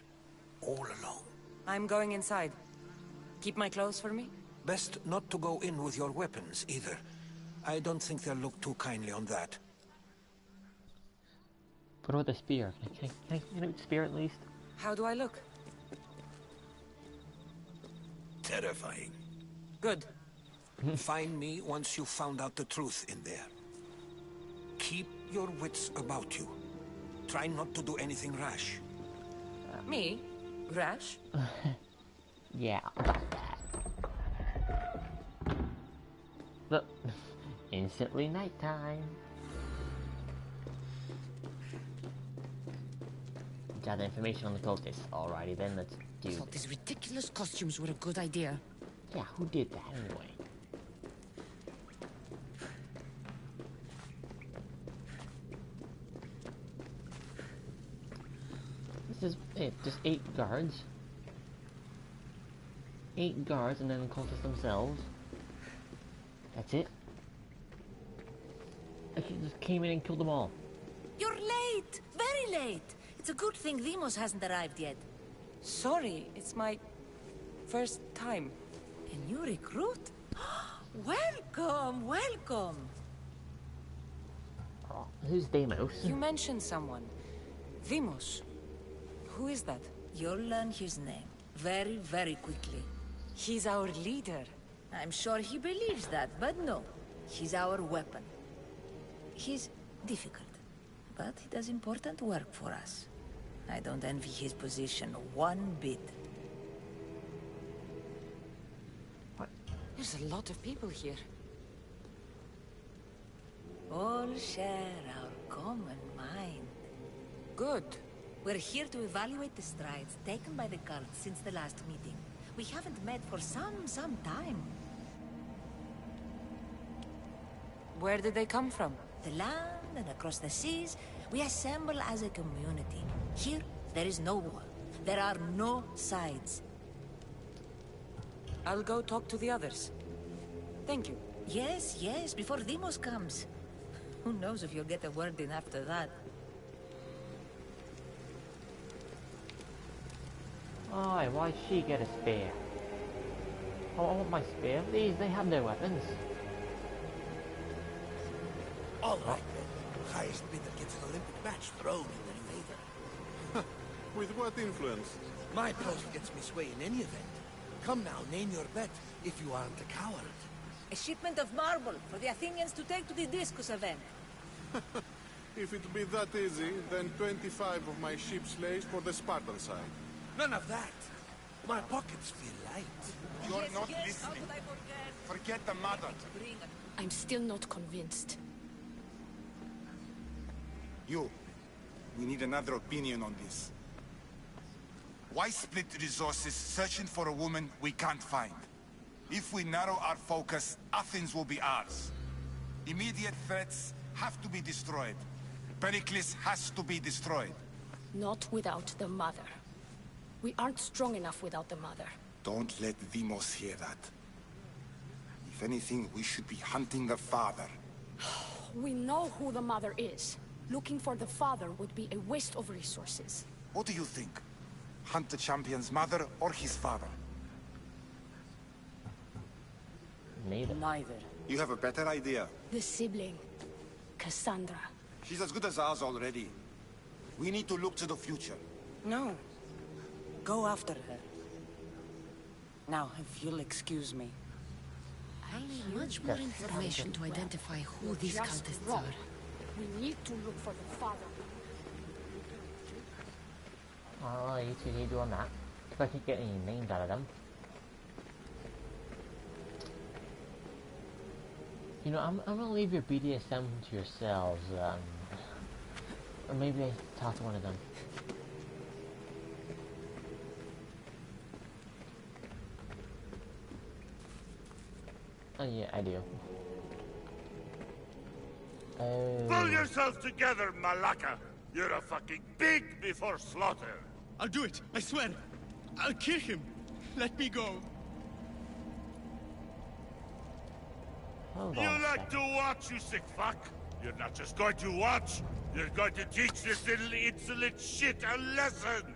all alone. I'm going inside. Keep my clothes for me? Best not to go in with your weapons, either. I don't think they'll look too kindly on that. What about the spear? Can I get a spear at least? How do I look? Terrifying. Good. Find me once you've found out the truth in there. Keep your wits about you. Try not to do anything rash. Me? Rash? Yeah, about that. Look, instantly nighttime. Gather information on the cultists. Alrighty then, let's do. I thought these ridiculous costumes were a good idea. Yeah, who did that anyway? This is it, just 8 guards. 8 guards and then the cultists themselves. That's it. I just came in and killed them all. You're late! Very late! It's a good thing Demos hasn't arrived yet. Sorry, it's my first time. A new recruit? Welcome, welcome! Oh, who's Deimos? You mentioned someone. Demos. Who is that? You'll learn his name very, very quickly. He's our leader. I'm sure he believes that, but no. He's our weapon. He's difficult, but he does important work for us. I don't envy his position one bit. What? There's a lot of people here. All share our common mind. Good. We're here to evaluate the strides taken by the cult since the last meeting. We haven't met for some time. Where did they come from? The land and across the seas, we assemble as a community. Here, there is no war. There are no sides. I'll go talk to the others. Thank you. Yes, yes, before Demos comes. Who knows if you'll get a word in after that. Aye, why'd she get a spear? I want my spear. These, they have their weapons. All right, then. Highest bidder gets an Olympic match thrown in their favor. With what influence? My post gets me sway in any event. Come now, name your bet, if you aren't a coward. A shipment of marble for the Athenians to take to the discus event. If it be that easy, then 25 of my ship's lays for the Spartan side. None of that. My pockets feel light. You're Yes, not yes, how listening. could I forget? Forget the mother. Bring a I'm still not convinced. You. We need another opinion on this. Why split resources searching for a woman we can't find? If we narrow our focus, Athens will be ours. Immediate threats have to be destroyed. Pericles has to be destroyed. Not without the mother. We aren't strong enough without the mother. Don't let Demos hear that. If anything, we should be hunting the father. We know who the mother is. Looking for the father would be a waste of resources. What do you think? Hunt the champion's mother or his father? Neither. You have a better idea. The sibling, Cassandra. She's as good as ours already. We need to look to the future. No. Go after her. Now, if you'll excuse me. I need much more information to identify who these cultists are. We need to look for the father. Oh, you two need doing that. If I keep getting any names out of them. You know, I'm gonna leave your BDSM to yourselves. Or maybe I talk to one of them. Oh yeah, I do. Pull yourself together, Malaka! You're a fucking pig before slaughter! I'll do it, I swear! I'll kill him! Let me go! Hold You on a like sec. to watch, you sick fuck? You're not just going to watch, you're going to teach this little insolent shit a lesson!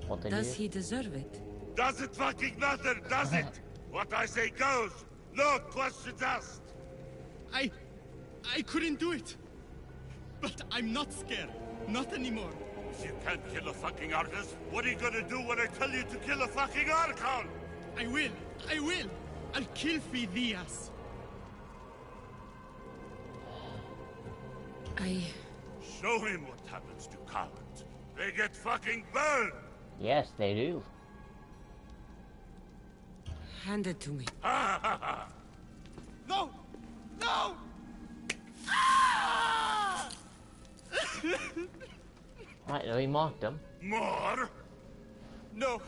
What did Does you? he deserve it? Does it fucking matter, does it? What I say goes, no questions asked! I couldn't do it! But I'm not scared. Not anymore. If you can't kill a fucking artist, what are you gonna do when I tell you to kill a fucking Archon? I will! I will! I'll kill Phidias! Show him what happens to cowards. They get fucking burned! Yes, they do. Hand it to me. Ha ha ha! No! No! Right, so he mocked him. More? No!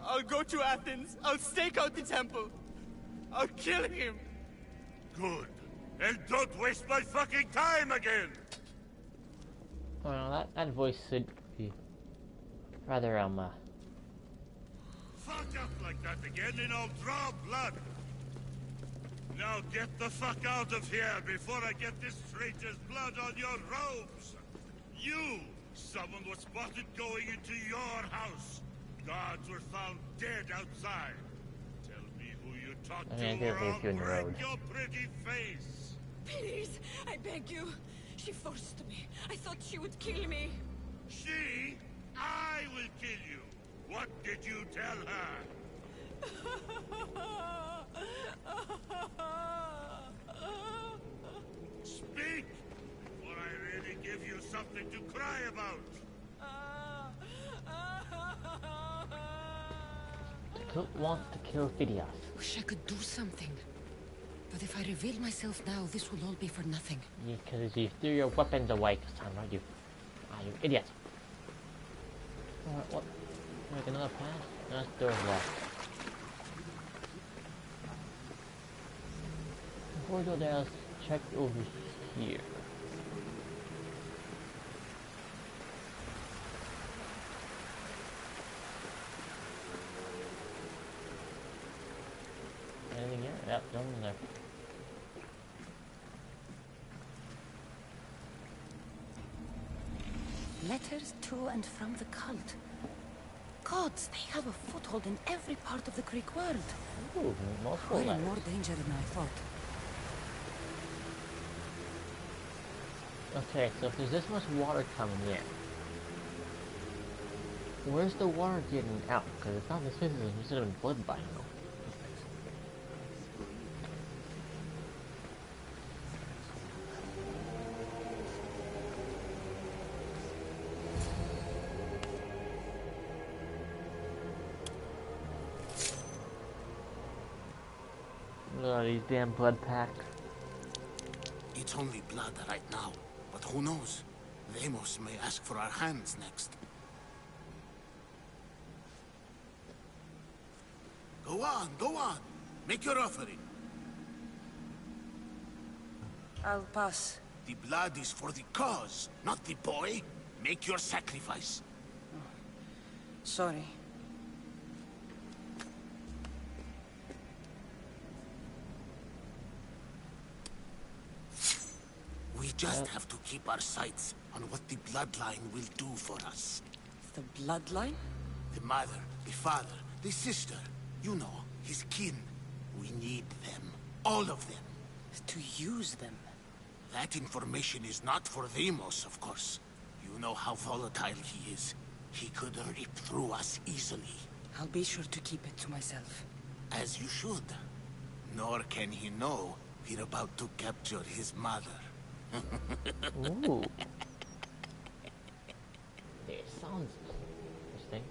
I'll go to Athens. I'll stake out the temple. I'll kill him. Good. And don't waste my fucking time again! Well, that voice should be rather Fuck up like that again and I'll draw blood! Now get the fuck out of here before I get this traitor's blood on your robes! You! Someone was spotted going into your house! Guards were found dead outside! Tell me who you talked I mean, to I or guess I'll you're in the break road. your pretty face! Please, I beg you. She forced me. I thought she would kill me. She? I will kill you! What did you tell her? Speak! Before I really give you something to cry about! wants to kill Phidias. Wish I could do something. But if I reveal myself now, this will all be for nothing. Because you threw your weapons away, Cassandra, you idiot. What? Like another path? No, it's doors left. Before we go there, let's check over here. Letters to and from the cult. Gods, they have a foothold in every part of the Greek world. Ooh, multiple We're in letters. more danger than I thought. Okay, so if there's this much water coming in, where's the water getting out? Because it's not this place is should have been flooded by now. These damn blood packs. It's only blood right now, but who knows? Deimos may ask for our hands next. Go on. Make your offering. I'll pass. The blood is for the cause, not the boy. Make your sacrifice. Sorry. We just have to keep our sights on what the bloodline will do for us. The bloodline? The mother, the father, the sister. You know, his kin. We need them. All of them. To use them? That information is not for Deimos, of course. You know how volatile he is. He could rip through us easily. I'll be sure to keep it to myself. As you should. Nor can he know we're about to capture his mother. Ooh. It sounds interesting.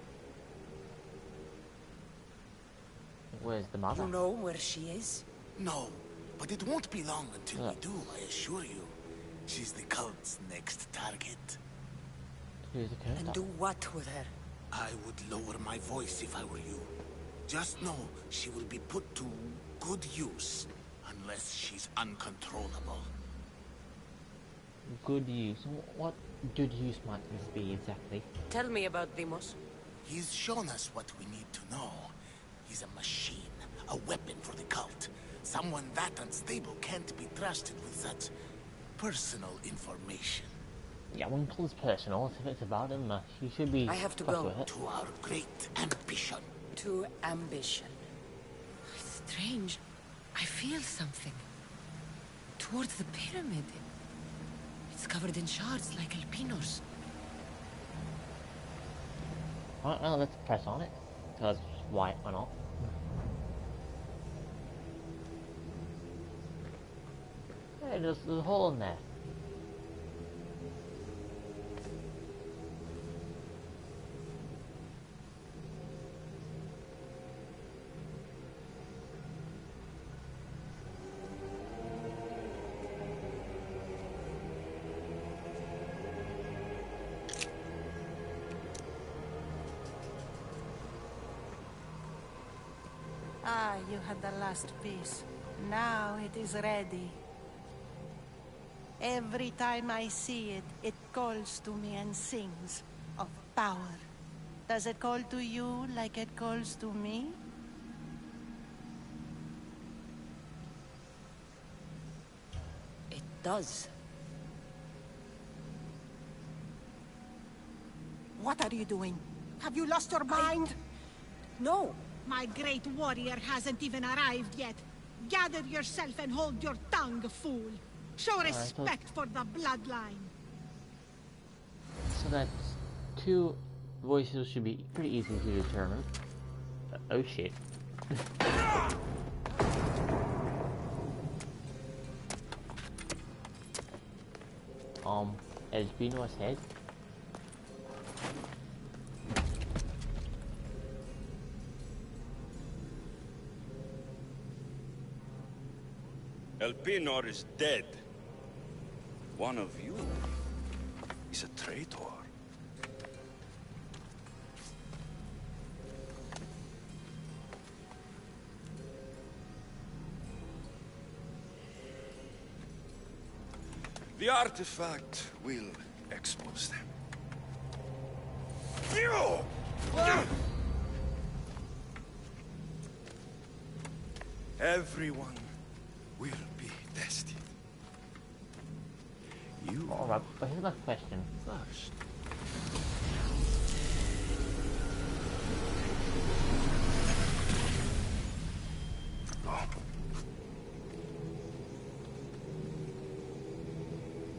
Where's the mother? You know where she is? No, but it won't be long until we do, I assure you. She's the cult's next target. Who's the character? And do what with her? I would lower my voice if I were you. Just know she will be put to good use, unless she's uncontrollable. Good use. What good use might this be exactly? Tell me about Deimos. He's shown us what we need to know. He's a machine, a weapon for the cult. Someone that unstable can't be trusted with such personal information. Yeah, I wouldn't call this personal. If it's about him, he should be. I have to go. To our great ambition. To ambition. Strange. I feel something. Towards the pyramid. It's covered in shards like Alpinos. Alright, well, let's press on it. Because why not? Hey, there's a hole in there. Ah, you had the last piece. Now it is ready. Every time I see it, it calls to me and sings of power. Does it call to you like it calls to me? It does. What are you doing? Have you lost your mind? No. My great warrior hasn't even arrived yet. Gather yourself and hold your tongue, fool. Show respect for the bloodline. So that's two voices should be pretty easy to determine. Oh shit. Espino head. Elpinor is dead. One of you is a traitor. The artifact will expose them. Everyone will be tested. You Alright, but here's my question. first.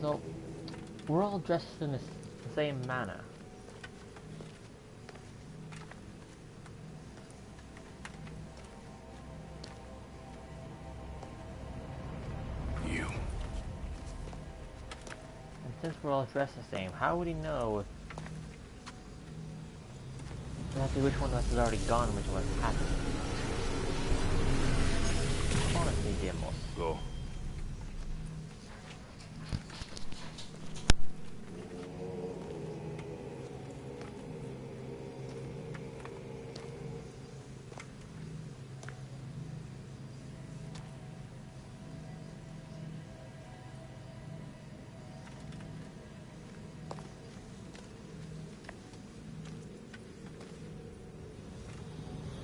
So, we're all dressed in the same manner. You. And since we're all dressed the same, how would he know exactly which one of us is already gone, which one hasn't? Honestly, Demos. Go.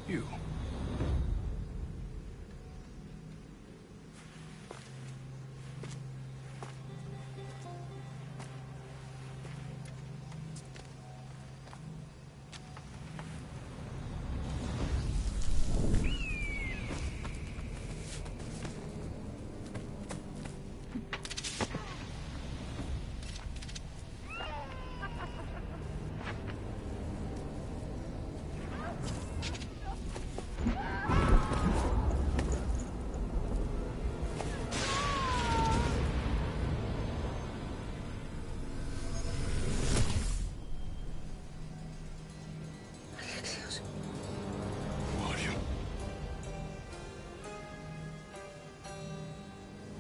You.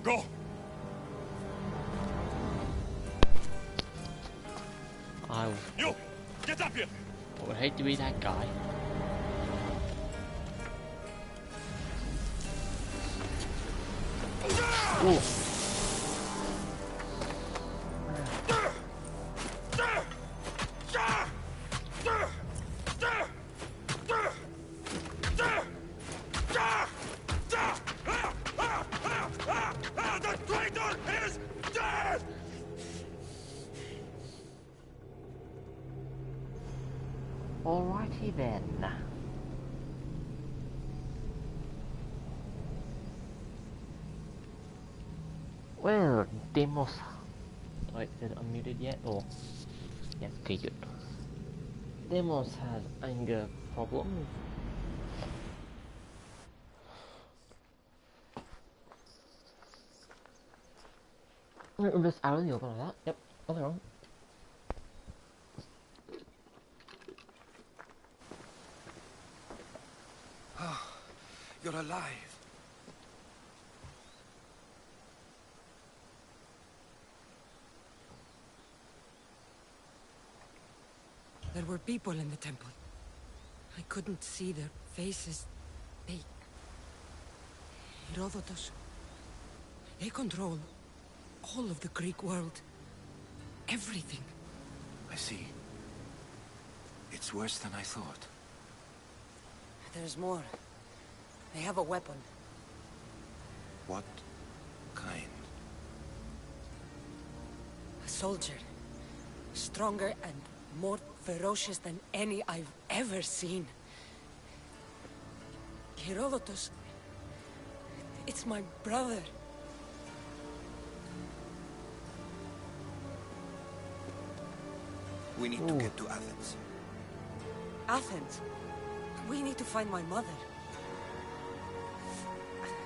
Go! You! Get up here! I would hate to be that guy. Ooh. The traitor is dead! Alrighty then. Well, Demos. Wait, is it unmuted yet? Oh, yes, okay, good. Demos has anger problems. I'm just out of the open like that. Yep, nothing wrong. You're alive. There were people in the temple. I couldn't see their faces. They... Herodotus. They control all of the Greek world. Everything. I see. It's worse than I thought. There's more. They have a weapon. What kind? A soldier. Stronger and more ferocious than any I've ever seen. Herodotus. It's my brother. We need to get to Athens. Athens? We need to find my mother.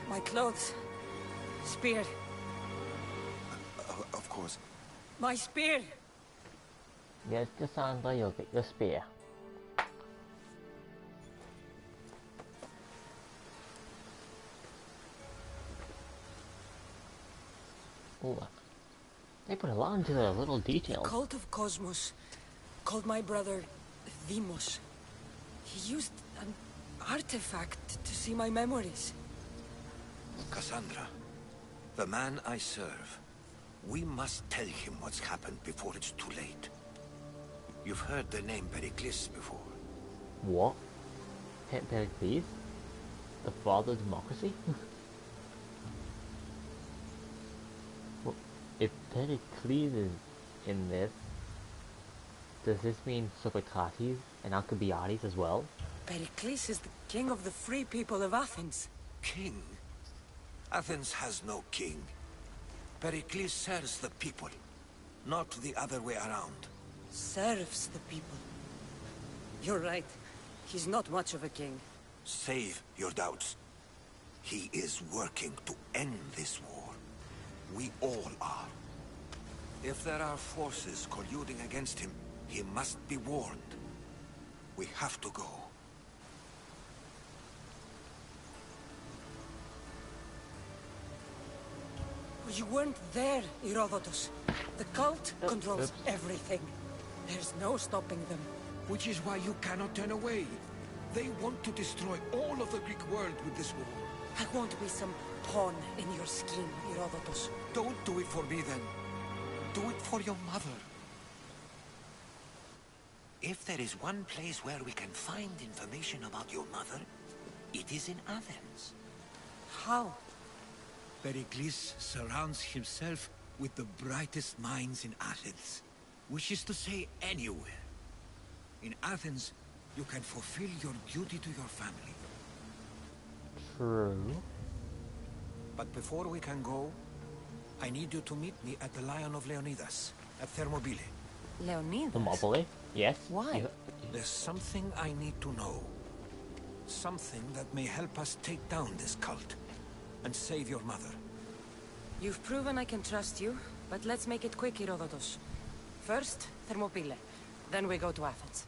My clothes. Spear. Of course. My spear! Yes, Cassandra, you'll get your spear. Ooh, they put a lot into their little details. The cult of Kosmos called my brother Demos. He used an artifact to see my memories. Cassandra, the man I serve. We must tell him what's happened before it's too late. You've heard the name Pericles before. What? Pericles? The father of democracy? Well, if Pericles is in this, does this mean Sophocles and Alcibiades as well? Pericles is the king of the free people of Athens. King? Athens has no king. Pericles serves the people, not the other way around. Serves the people. You're right. He's not much of a king. Save your doubts. He is working to end this war. We all are. If there are forces colluding against him, he must be warned. We have to go. You weren't there, Herodotus. The cult controls everything. There's no stopping them. Which is why you cannot turn away. They want to destroy all of the Greek world with this war. I won't be some pawn in your scheme, Herodotus. Don't do it for me then. Do it for your mother. If there is one place where we can find information about your mother, it is in Athens. How? Pericles surrounds himself with the brightest minds in Athens. Which is to say, anywhere. In Athens, you can fulfill your duty to your family. True. But before we can go, I need you to meet me at the Lion of Leonidas, at Thermopylae. Leonidas? Thermopylae? Yes. Why? There's something I need to know. Something that may help us take down this cult and save your mother. You've proven I can trust you, but let's make it quick, Herodotus. First, Thermopylae. Then we go to Athens.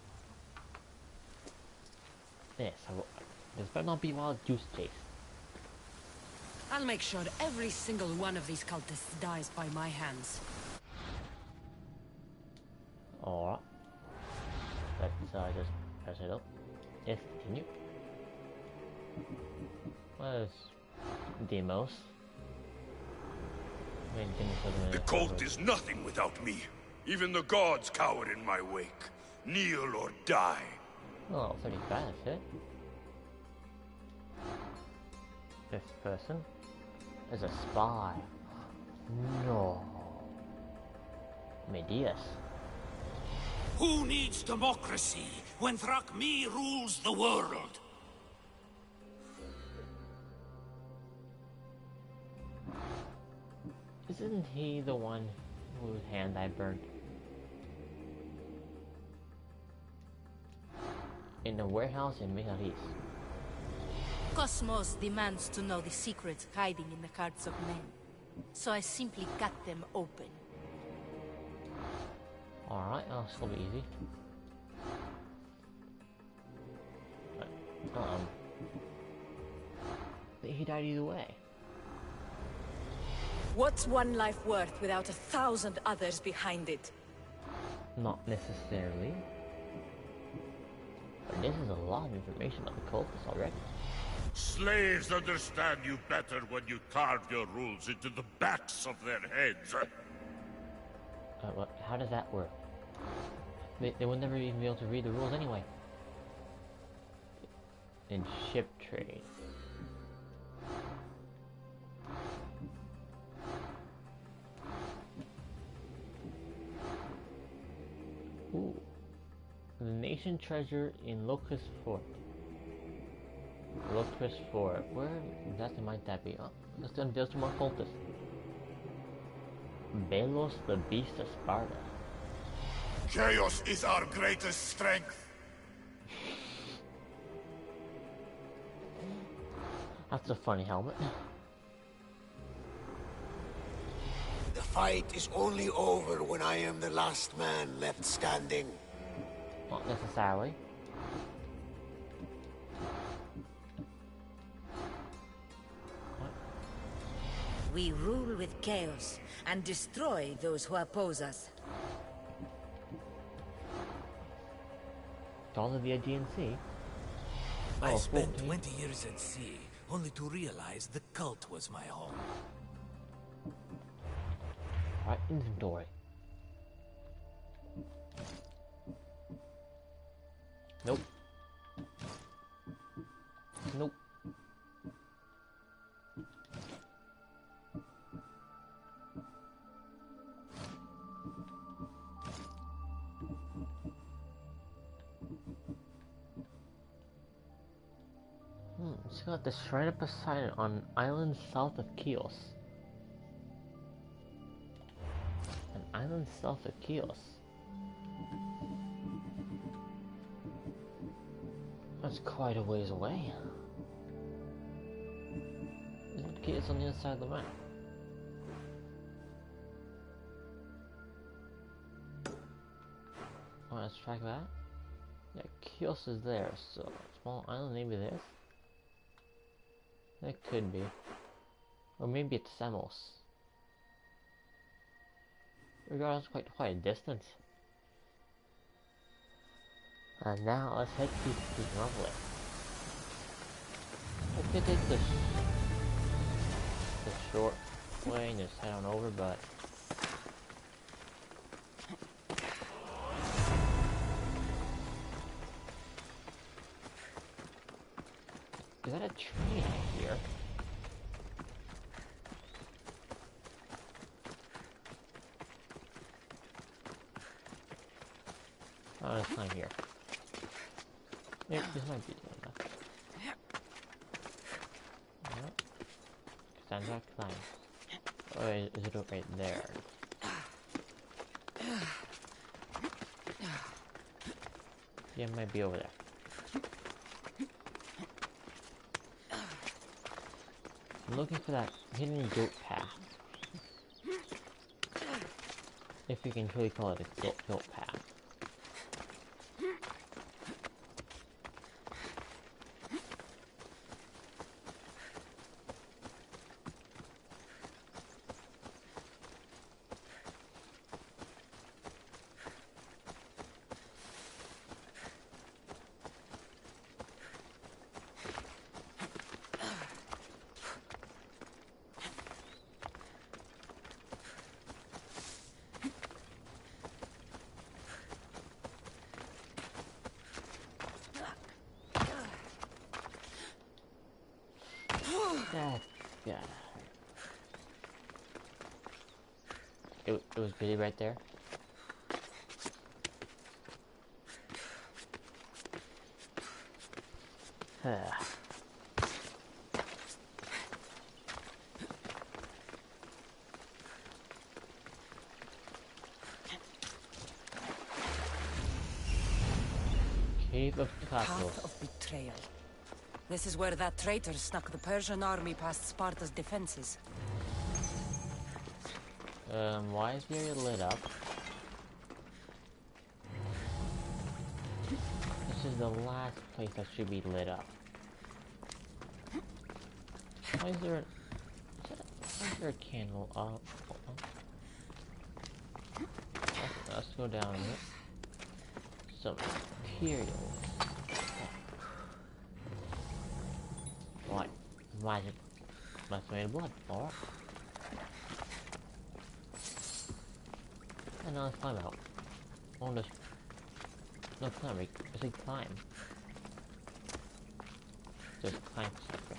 Yes, this better not be wild juice chase. I'll make sure every single one of these cultists dies by my hands. Alright. Let's just press it up. Yes, continue. Where's Demos? The cult is nothing without me. Even the gods cower in my wake. Kneel or die. Oh, pretty fast, eh? This person is a spy. No. Medias. Who needs democracy when Thrakmi rules the world? Isn't he the one whose hand I burned? In the warehouse in Miharis. Kosmos demands to know the secrets hiding in the hearts of men. So I simply cut them open. Alright, oh, this will be easy. He died either way. What's one life worth without 1,000 others behind it? Not necessarily. But this is a lot of information about the cultists already. Slaves understand you better when you carve your rules into the backs of their heads. How does that work? They would never even be able to read the rules anyway. In ship trade. Ooh. The nation treasure in Locust Fort. Locust Fort. Where exactly might that be? Oh, there's two more cultists. Belos, the beast of Sparta. Chaos is our greatest strength. That's a funny helmet. The fight is only over when I am the last man left standing. Not necessarily. We rule with chaos and destroy those who oppose us. All of the Aegean Sea. I Oh, spent 14. 20 years at sea, only to realize the cult was my home. Right, inventory. Nope. Nope. It's got the Shrine of Poseidon on island south of Chios. Island south of Kios. That's quite a ways away. Isn't Kios on the other side of the map? Oh, let's track that. Yeah, Kios is there, so small island, maybe this? That could be. Or maybe it's Samos. Regardless, quite a distance. And now let's head to Lovely. We could take the short way and just head on over, but is that a train out here? Oh, it's not here. Yep, this might be enough. Yep. Sandra climb. Oh, is it right there? Yeah, it might be over there. I'm looking for that hidden goat path. If you can truly call it a goat path. Yeah. It was Billy right there. Cave of Kosmos. Path of betrayal. This is where that traitor snuck the Persian army past Sparta's defenses. Why is the area lit up? This is the last place that should be lit up. Why is there a candle? Let's go down here. Some materials. What? Magic. Must made of blood. Alright. And now let's climb out. On this. No climb, I say climb. Just climb something.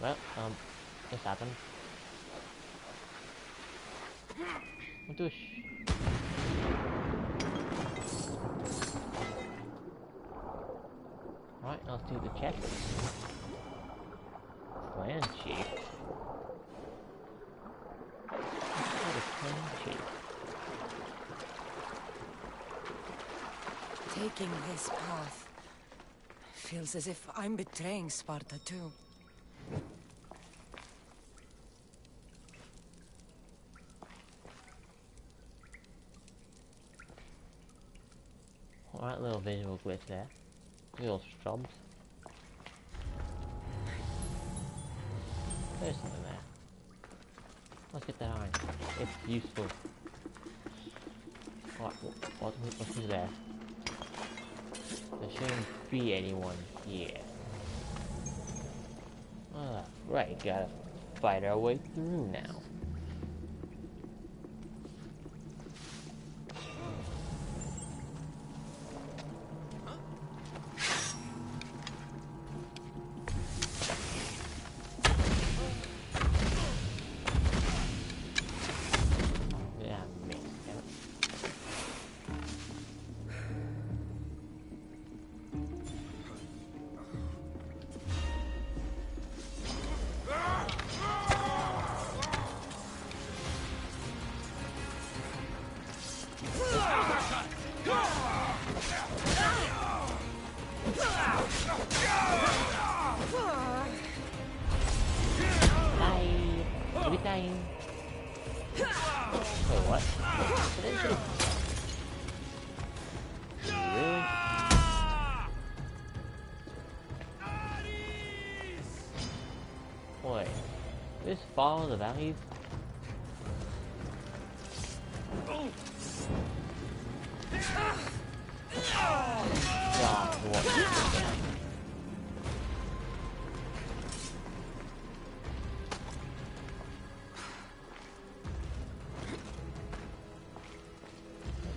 Well, this happened. What Right, let's do the checklist. Clan chief. Let's do the clan chief. Taking this path feels as if I'm betraying Sparta too. Alright, little visual glitch there. Little shrubs. There's something there. Let's get that iron. It's useful. What's there? There shouldn't be anyone here. Right, gotta fight our way through now. mine. Wait, what? What is it? Really? Wait, just follow the valleys? God, what?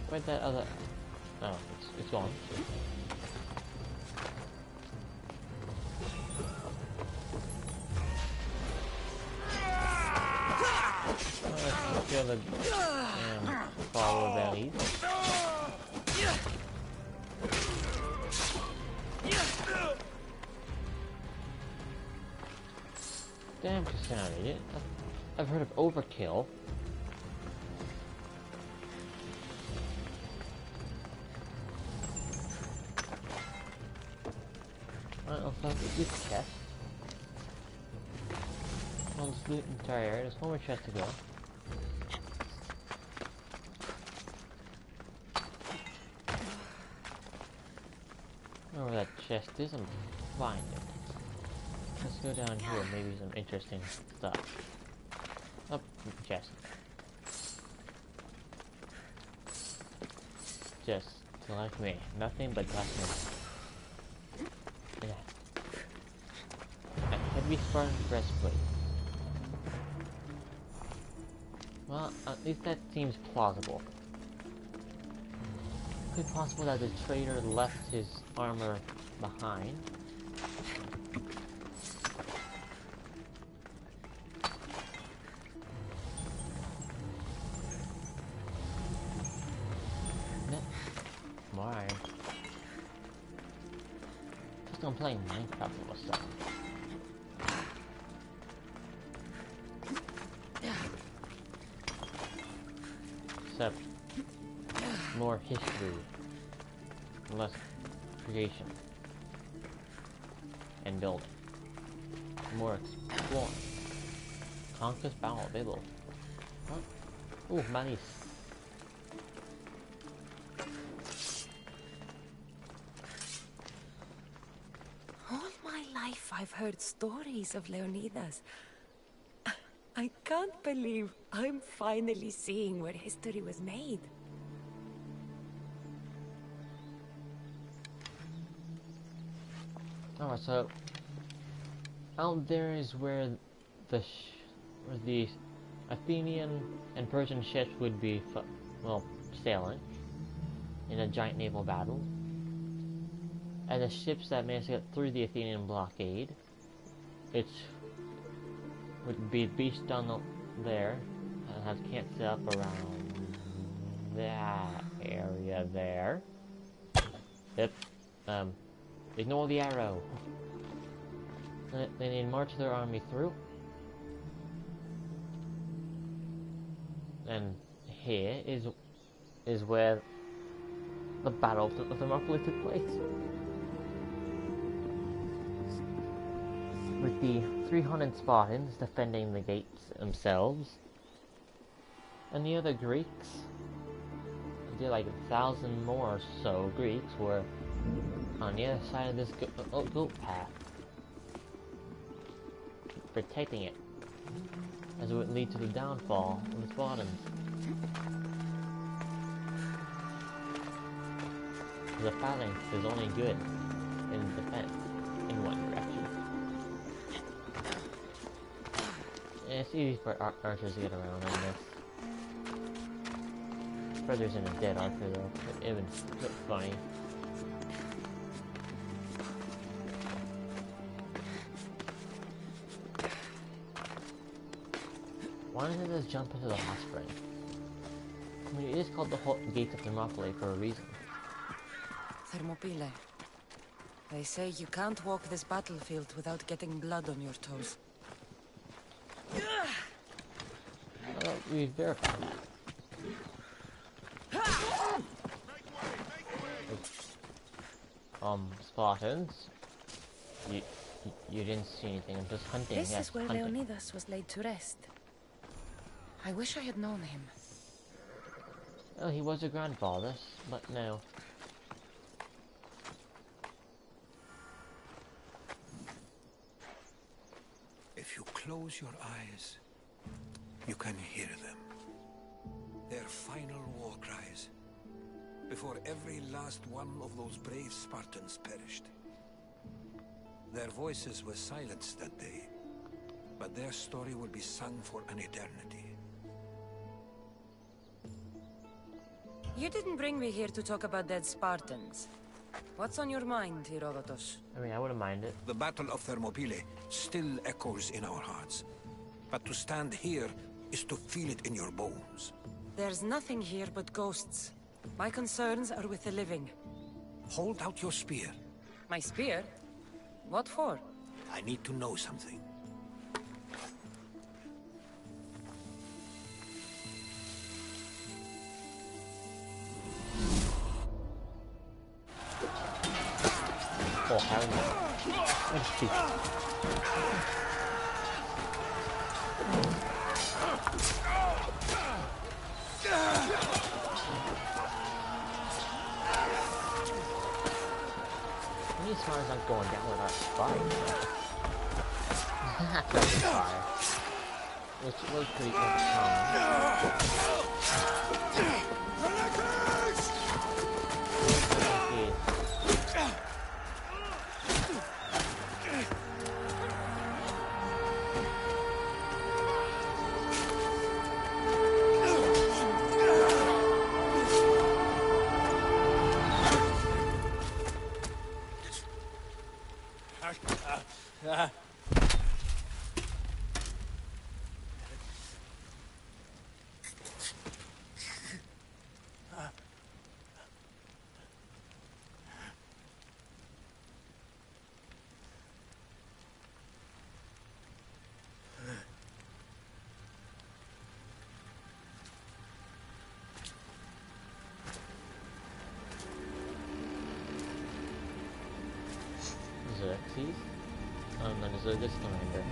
Where'd that other... Oh, it's gone. Let's kill the... follow the valleys. Damn Cassandra, I've heard of overkill. Alright, let's look at this chest. I'll just loot the entire area. There's one more chest to go. I don't know where that chest is, I'm find it. Let's go down here, maybe some interesting stuff. Up chest. Just like me, nothing but darkness. Yeah. A heavy Spartan breastplate. Well, at least that seems plausible. Could it be possible that the traitor left his armor behind? Why? Just don't play Minecraft or stuff. Except more history, less creation, and building. More exploring. Conquest battle available. Huh? Ooh, nice. I've heard stories of Leonidas. I can't believe I'm finally seeing where history was made. Oh, so out there is where the Athenian and Persian ships would be, well, sailing in a giant naval battle. And the ships that managed to get through the Athenian blockade, it would be beached down there and have camped set up around that area there. Yep. Ignore the arrow. Then they'd march their army through. And here is where the Battle of Thermopylae took place. With the 300 Spartans defending the gates themselves, and the other Greeks, like 1,000 more or so Greeks, were on the other side of this goat path, protecting it, as it would lead to the downfall of the Spartans. The phalanx is only good in defense in one direction. It's easy for archers to get around on this. Frederick's in a dead archer though, but it would look funny. Why doesn't it just jump into the hot spring? I mean, it is called the Gates of Thermopylae for a reason. Thermopylae. They say you can't walk this battlefield without getting blood on your toes. We verified that. Spartans, you didn't see anything. I'm just hunting. This yes, is where hunting. Leonidas was laid to rest. I wish I had known him. Well, he was a grandfather, but no. If you close your eyes, you can hear them. Their final war cries, before every last one of those brave Spartans perished. Their voices were silenced that day, but their story will be sung for an eternity. You didn't bring me here to talk about dead Spartans. What's on your mind, Herodotus? I mean, I wouldn't mind it. The Battle of Thermopylae still echoes in our hearts. But to stand here is to feel it in your bones. There's nothing here but ghosts. My concerns are with the living. Hold out your spear. My spear? What for? I need to know something. Oh, hell no. Let's see. These stars aren't going down without fire. That's not fire. Which will create Xerxes? No, Xerxes commander.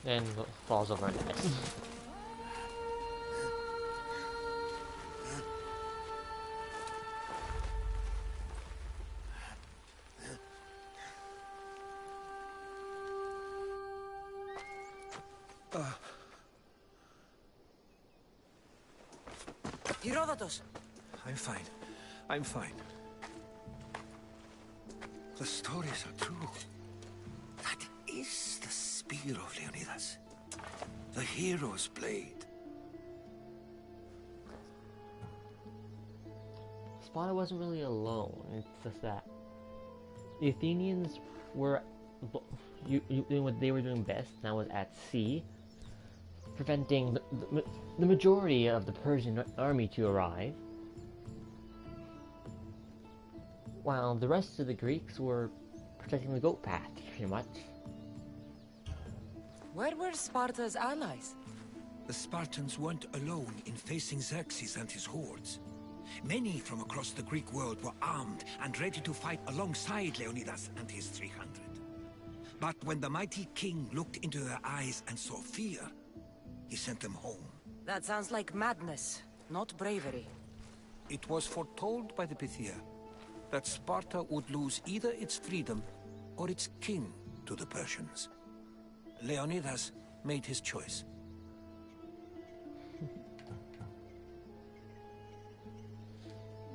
Then falls over and dies. Herodotus! I'm fine. I'm fine. The stories are true. That is the spear of Leonidas. The hero's blade. Sparta wasn't really alone. It's just that the Athenians were doing what they were doing best, and that was at sea, preventing the majority of the Persian army to arrive, while the rest of the Greeks were protecting the goat path, pretty much. Where were Sparta's allies? The Spartans weren't alone in facing Xerxes and his hordes. Many from across the Greek world were armed and ready to fight alongside Leonidas and his 300. But when the mighty king looked into their eyes and saw fear, he sent them home. That sounds like madness, not bravery. It was foretold by the Pythia that Sparta would lose either its freedom or its king to the Persians. Leonidas made his choice.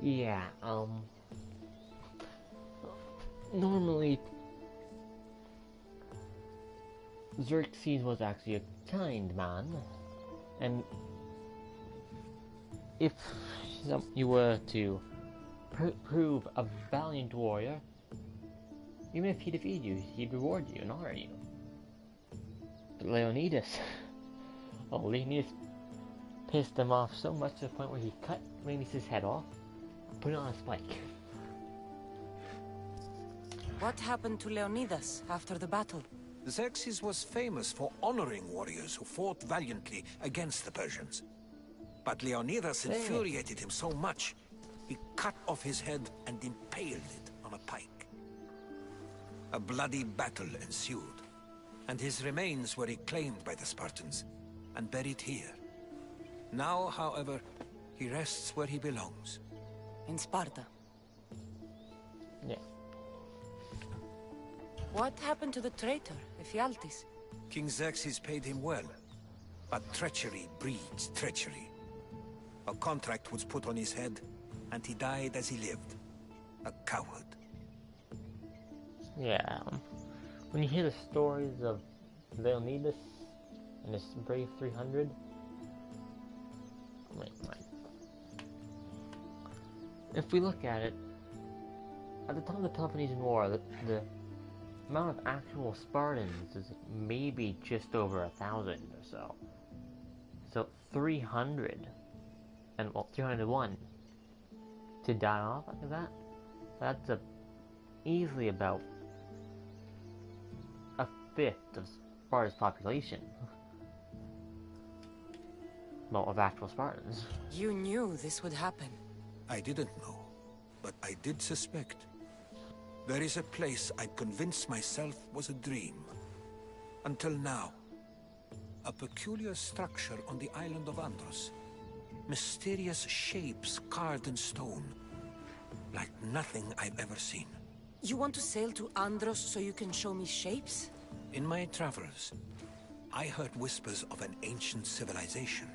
Yeah, normally Xerxes was actually a kind man, and if you were to prove a valiant warrior, Even if he defeated you, he'd reward you and honor you. But Leonidas... Oh, Leonidas pissed him off so much to the point where he cut Leonidas' head off and put it on a spike. What happened to Leonidas after the battle? Xerxes was famous for honoring warriors who fought valiantly against the Persians. But Leonidas infuriated him so much, he cut off his head and impaled it on a pike. A bloody battle ensued, and his remains were reclaimed by the Spartans and buried here. Now, however, he rests where he belongs. In Sparta. Yeah. What happened to the traitor, Ephialtes? King Xerxes paid him well, but treachery breeds treachery. A contract was put on his head, and he died as he lived. A coward. Yeah. When you hear the stories of Leonidas and his brave 300... Wait. If we look at it, at the time of the Peloponnesian War, the amount of actual Spartans is maybe just over 1,000 or so. So 300, and well, 301 to die off like that. That's easily about a fifth of Sparta's population. Well, of actual Spartans. You knew this would happen. I didn't know, but I did suspect. There is a place I convinced myself was a dream. Until now. A peculiar structure on the island of Andros. Mysterious shapes carved in stone. Like nothing I've ever seen. You want to sail to Andros so you can show me shapes? In my travels, I heard whispers of an ancient civilization.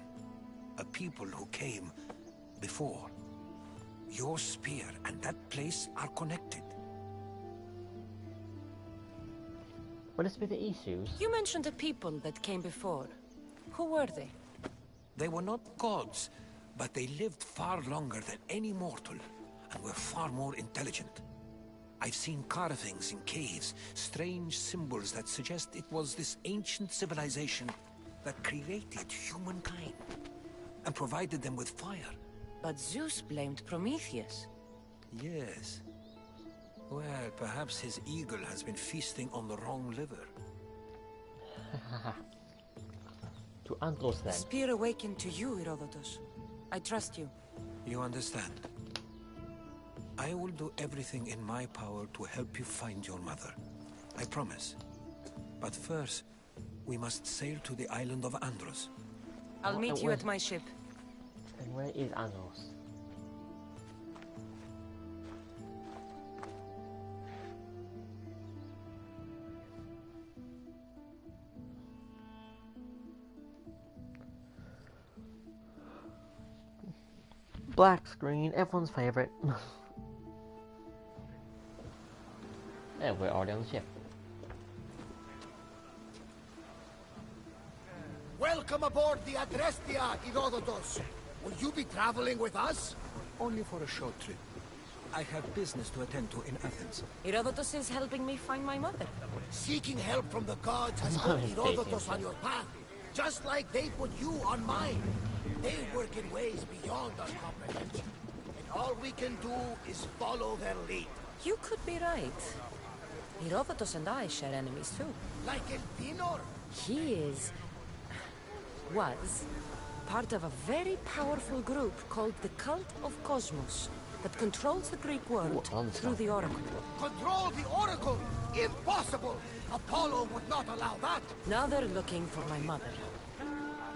A people who came before. Your spear and that place are connected. What is with the issues? You mentioned a people that came before. Who were they? They were not gods, but they lived far longer than any mortal, and were far more intelligent. I've seen carvings in caves, strange symbols that suggest it was this ancient civilization that created humankind, and provided them with fire. But Zeus blamed Prometheus. Yes. Well, perhaps his eagle has been feasting on the wrong liver. To Andros then. The spear awakened to you, Herodotus. I trust you. You understand. I will do everything in my power to help you find your mother. I promise. But first, we must sail to the island of Andros. I'll meet you at my ship. And where is Andros? Black screen, everyone's favorite. And we're already on the ship. Welcome aboard the Adrestia, Herodotus. Will you be traveling with us? Only for a short trip. I have business to attend to in Athens. Herodotus is helping me find my mother. Seeking help from the gods has put Herodotus on your path, just like they put you on mine. They work in ways beyond our comprehension, and all we can do is follow their lead. You could be right. Herodotus and I share enemies too. Like Elpinor? He was part of a very powerful group called the Cult of Kosmos that controls the Greek world through the Oracle. Control the Oracle? Impossible! Apollo would not allow that. Now they're looking for my mother.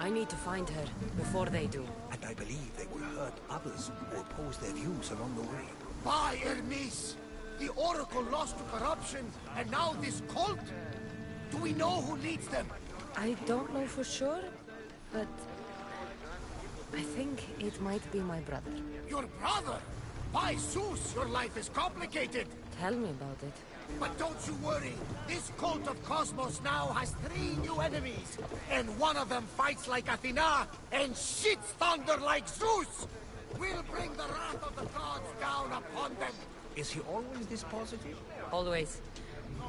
I need to find her before they do. And I believe they will hurt others who oppose their views along the way. By Hermes! The Oracle lost to corruption, and now this cult? Do we know who leads them? I don't know for sure, but I think it might be my brother. Your brother? By Zeus, your life is complicated. Tell me about it. But don't you worry. This cult of Kosmos now has 3 new enemies. And one of them fights like Athena and shits thunder like Zeus. We'll bring the wrath of the gods down upon them. Is he always this positive? Always.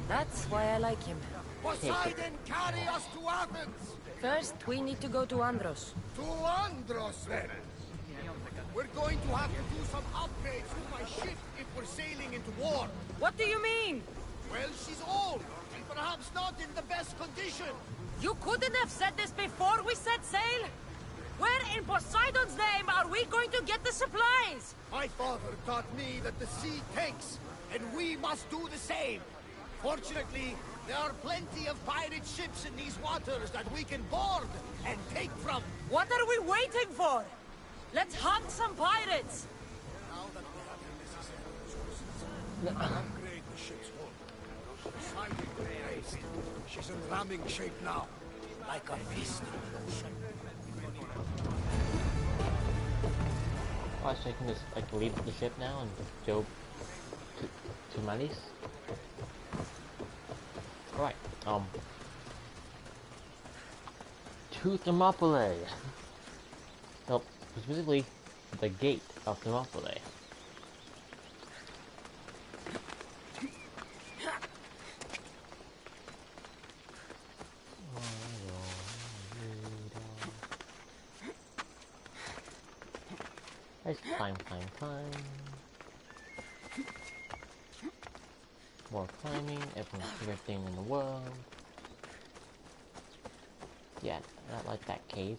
That's why I like him. Poseidon, carry us to Athens! First, we need to go to Andros. To Andros, then! We're going to have to do some upgrades to my ship if we're sailing into war. What do you mean? Well, she's old, and perhaps not in the best condition. You couldn't have said this before we set sail? Where in Poseidon's name are we going to get the supplies? My father taught me that the sea takes, and we must do the same. Fortunately, there are plenty of pirate ships in these waters that we can board and take from. What are we waiting for? Let's hunt some pirates! Now that we have the necessary resources, upgrade the ship's hull. Poseidon will raised. She's in ramming shape now, like a fist in the ocean. Oh, so I can just like leave the ship now and just go to Malis. Alright, to Thermopylae. Well, specifically the gate of Thermopylae. Let's climb. More climbing, everyone's favorite thing in the world. Yeah, not like that cave.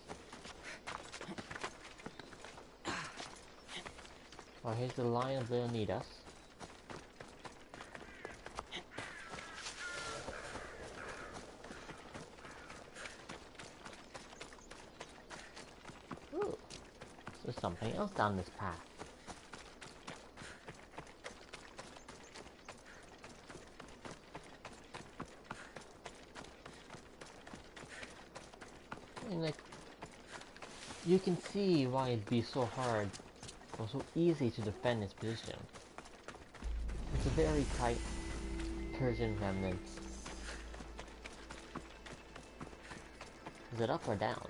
Oh, here's the line of Leonidas. Ooh, there's something else down this path. And like, you can see why it'd be so hard or so easy to defend this position. It's a very tight Persian remnant. Is it up or down?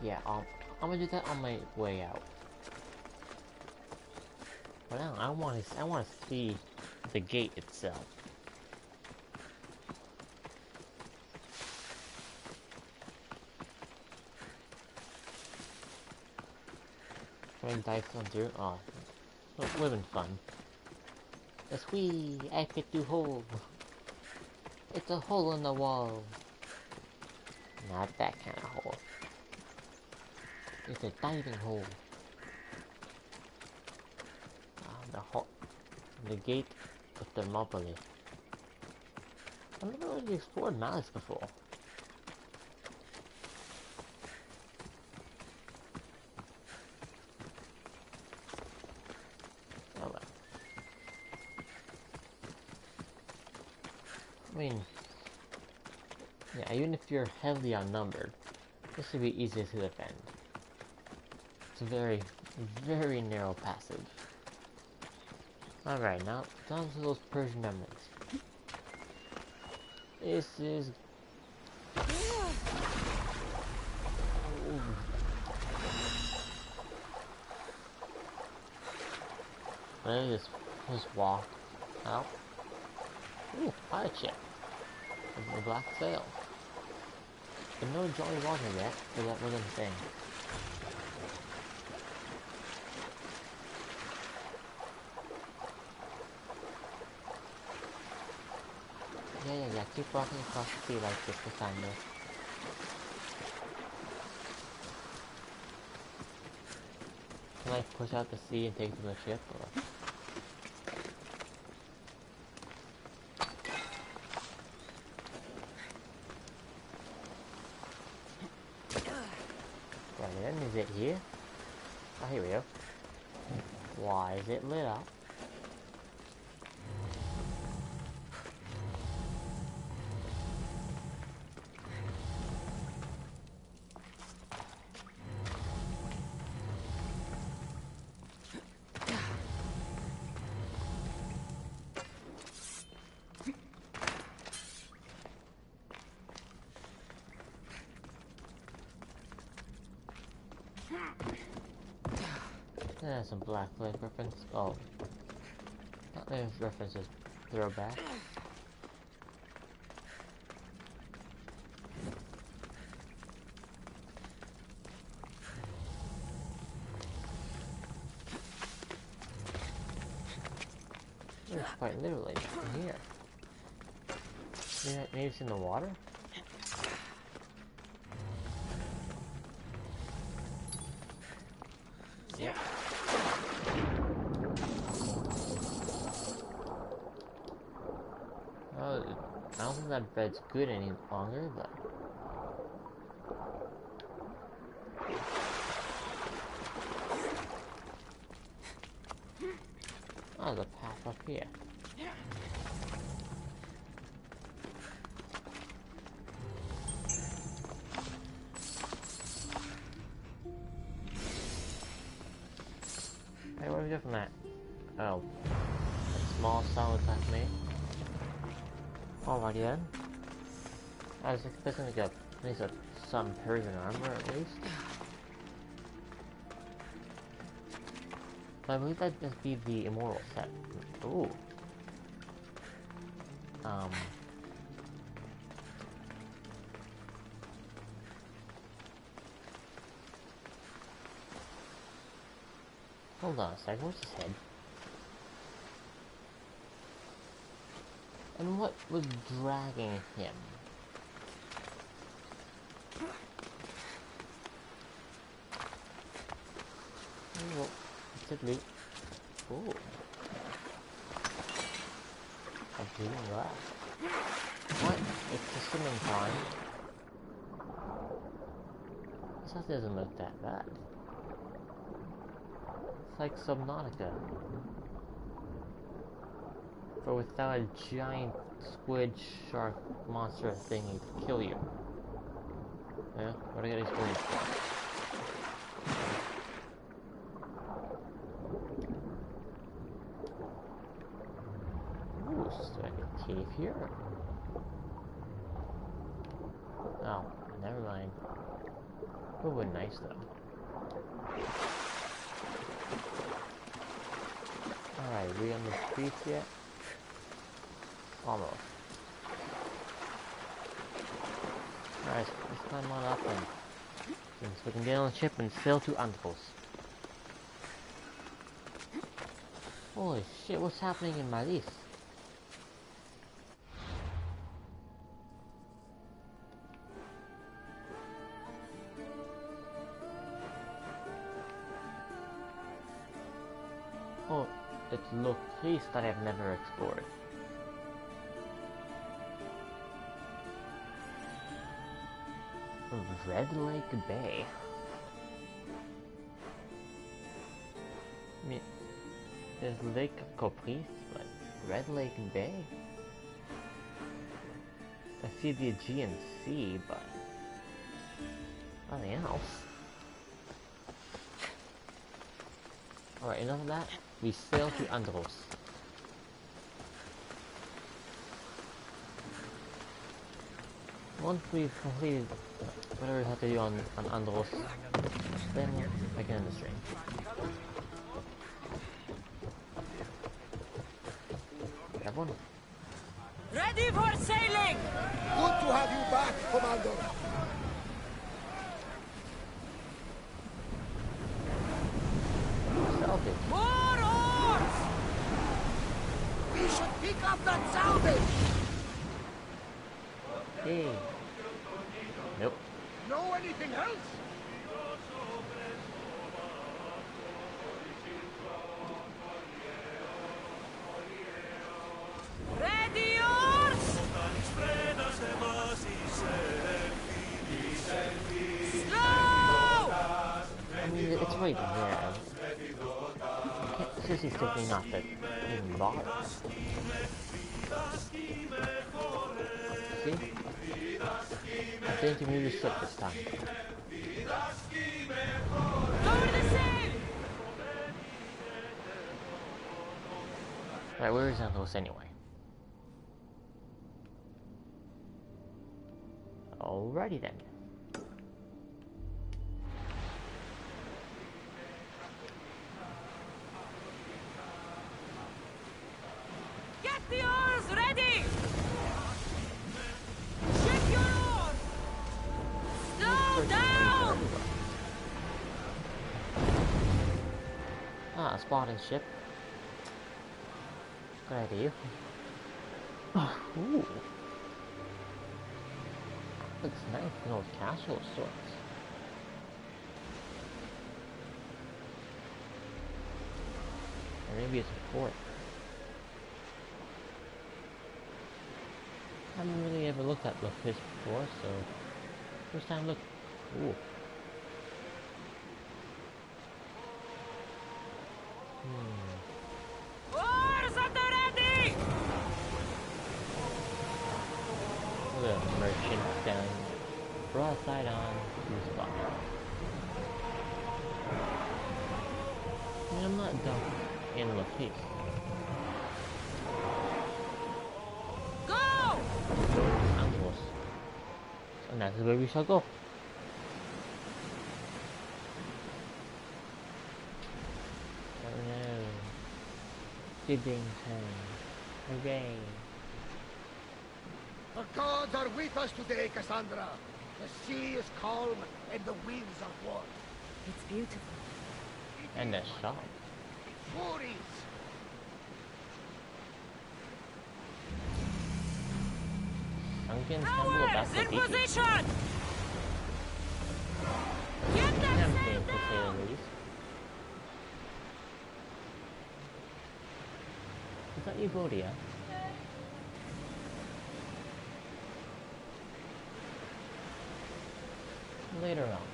Yeah, I'm gonna do that on my way out. But now I want to see the gate itself. Trying dive on through. Oh, it would have been fun. Yes, I get to hole. It's a hole in the wall. Not that kind of hole. It's a diving hole. The gate of Thermopylae. I've never really explored Malis before. Oh well. I mean, yeah, even if you're heavily outnumbered, this should be easy to defend. It's a very, very narrow passage. Alright, now down to those Persian remnants. This is... Let me just walk out. Ooh, pirate ship. With the black sail. But no Jolly Water yet, so that wasn't a thing. Yeah, keep walking across the sea like this, Cassandra. Can I push out the sea and take it to the ship, or...? Right then, is it here? Oh, here we go. Why is it lit up? There's some Black Flag reference. Oh. There's references. Throwback. There's quite literally in here. Maybe it's in the water? Yep. Oh, I don't think that bed's good any longer, but... Oh, there's a path up here. Hey, where do we go from that? Oh. A small solid attack me. Alrighty then. I was expecting to get at least some Persian armor at least. But I believe that'd just be the immortal set. Ooh. Hold on a second, where's his head? And what was dragging him? Oh, it's a loot. Ooh. A blue glass. What? It's the swimming time. This doesn't look that bad. It's like Subnautica. But without a giant squid shark monster thingy to kill you. Yeah, what do I get experience for? Ooh, so like a cave here? Oh, never mind. It would be nice though. Alright, we on the beach yet? Almost. Alright, let's climb on up and since we can get on the ship and sail to Andros. Holy shit, what's happening in Malis? Oh, it's locations that I've never explored. Red Lake Bay. I mean, there's Lake Caprice, but Red Lake Bay? I see the Aegean Sea, but nothing else. Alright, enough of that. We sail to Andros. Once we've completed whatever we have to do on Andros, then I can end the stream. That one. Ready for sailing! Good to have you back, Commander. Salvage. More oars! We should pick up that salvage! Hey. Nope. Know anything else? Ready oars! Slow! I mean, it's right there. Seriously, simply not that even bother. See? I think you move the ship this time. Lower the sail! Right, where is Andros anyway? Alrighty then. Spartan ship. Good idea. Ooh. Looks nice, an old castle of sorts. Or maybe it's a fort. I haven't really ever looked at the fish before, so first time look. Ooh. Oars at the ready! Look at a merchant standing broadside on to the spot. I mean, I'm not dumb in the case. Go! Animals. And that's where we shall go. Oh no. Digging time. Hooray. The gods are with us today, Cassandra. The sea is calm and the winds are warm. It's beautiful. And a shop. Furies! Sunken temple of Towers in Aphrodite. position! Get them Tempting, to say the least. Is that Evodia? Later on.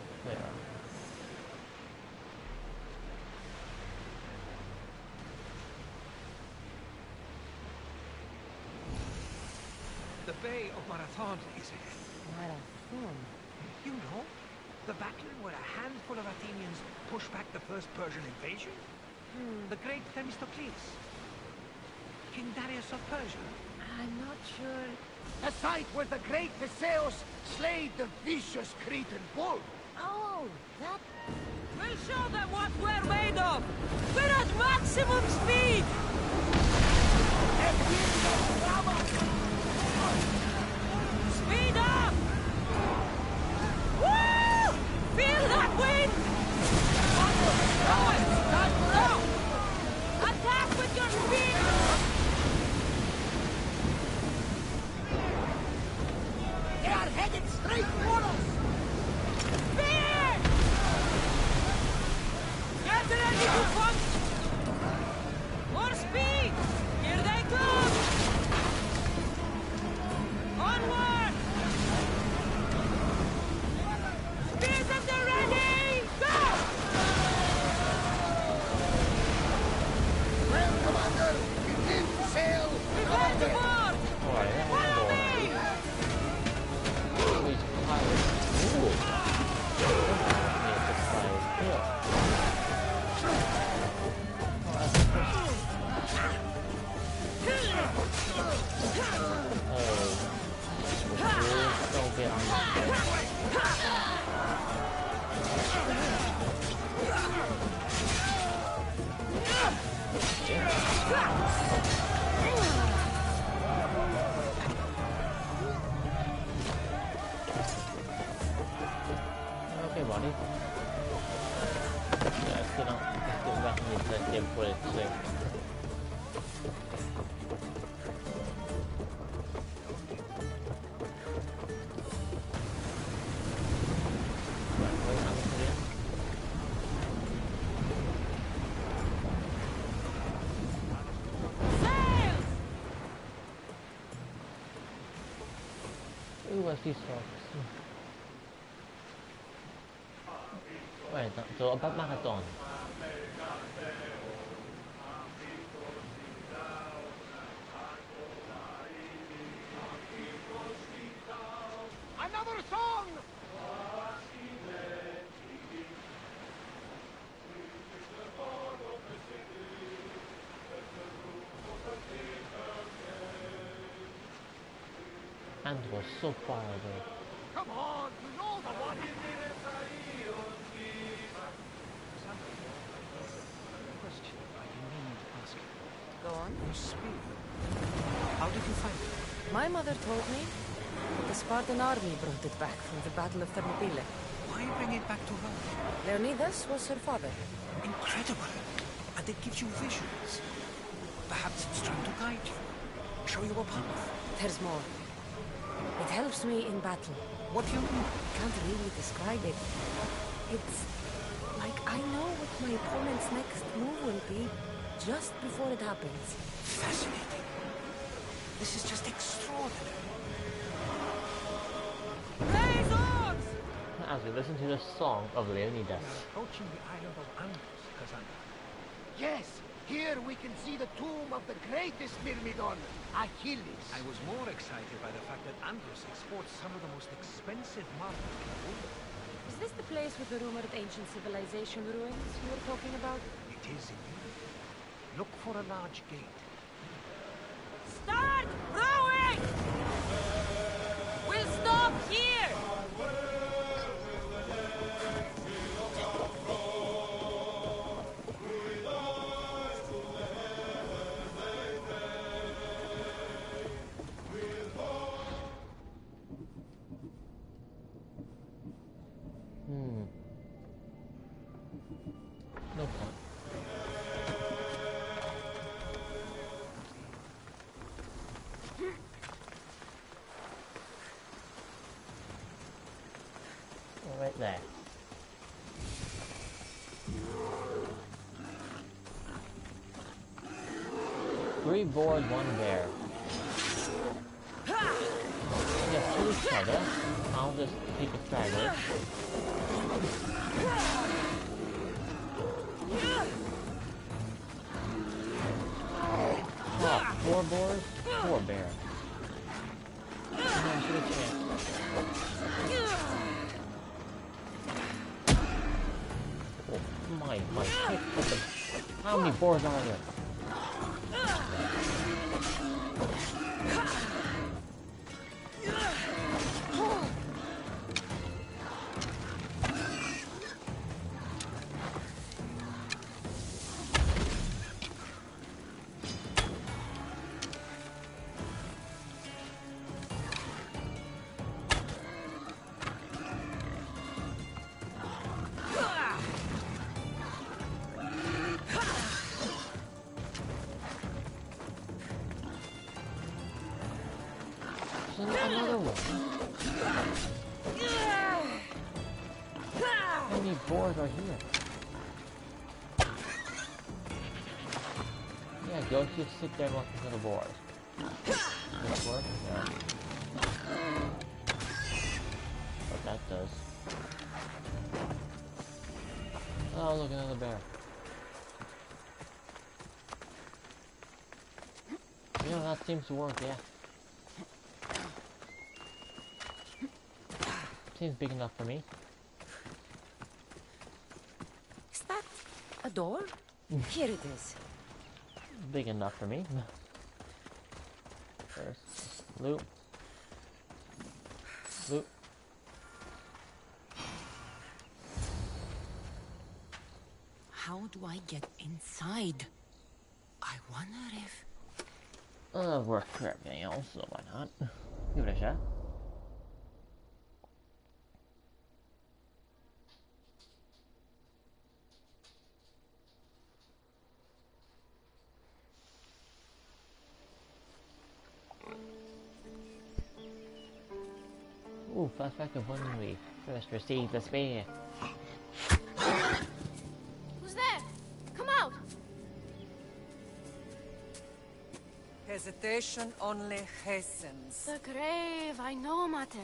The Bay of Marathon is it? Marathon? You know? The battle where a handful of Athenians pushed back the first Persian invasion? The great Themistocles. King Darius of Persia. I'm not sure. The site where the great Theseus slayed the vicious Cretan bull. Oh, that... We'll show them what we're made of! We're at maximum speed! Speed up! Woo! Feel that wind! Go! Attack with your speed! They are headed straight for us! Speed! Get ready to punch! More speed! Here they come! Onward! Speed at the ready! Go! Well, Commander, begin to sail! Prepare to board! Follow me! Don't get on okay, buddy. Let's get back in the game for it. What's these rocks? Wait, so about Marathon. Another song! And was so far away. Come on, you know the one! Question I mean to ask you. Go on. Your spear. How did you find it? My mother told me that the Spartan army brought it back from the Battle of Thermopylae. Why bring it back to Rome? Leonidas was her father. Incredible. And it gives you visions. Perhaps it's trying to guide you. Show you a path. There's more. It helps me in battle. What do you mean? I can't really describe it. It's like I know what my opponent's next move will be just before it happens. Fascinating. This is just extraordinary. Raise arms! As we listen to the song of Leonidas. We are approaching the island of Andros, Cassandra. Yes, here we can see the tomb of the greatest Myrmidon, Achilles. I was more excited by the fact that Andros exports some of the most expensive marble in the world. Is this the place with the rumored ancient civilization ruins you were talking about? It is indeed. Look for a large gate. Start rowing! We'll stop here! No point. Right there. Three board, one bear. Yeah, kill each other. I'll just pick a straggler. Oh, four boars, four bear. Come on, get a chance. Oh, my pick. How many boars are there? Another one. How many boars are here? Yeah, go just sit there looking for the boars. This work? Yeah. What that does. Oh, look, another bear. Yeah, that seems to work, yeah. Seems big enough for me. Is that a door? Here it is. Big enough for me. First, loot. Loot. How do I get inside? I wonder if... Work for everything else, so why not? Give it a shot. Ooh, flashback of when we first received the spear. Who's there? Come out! Hesitation only hastens. The grave, I know, Mater.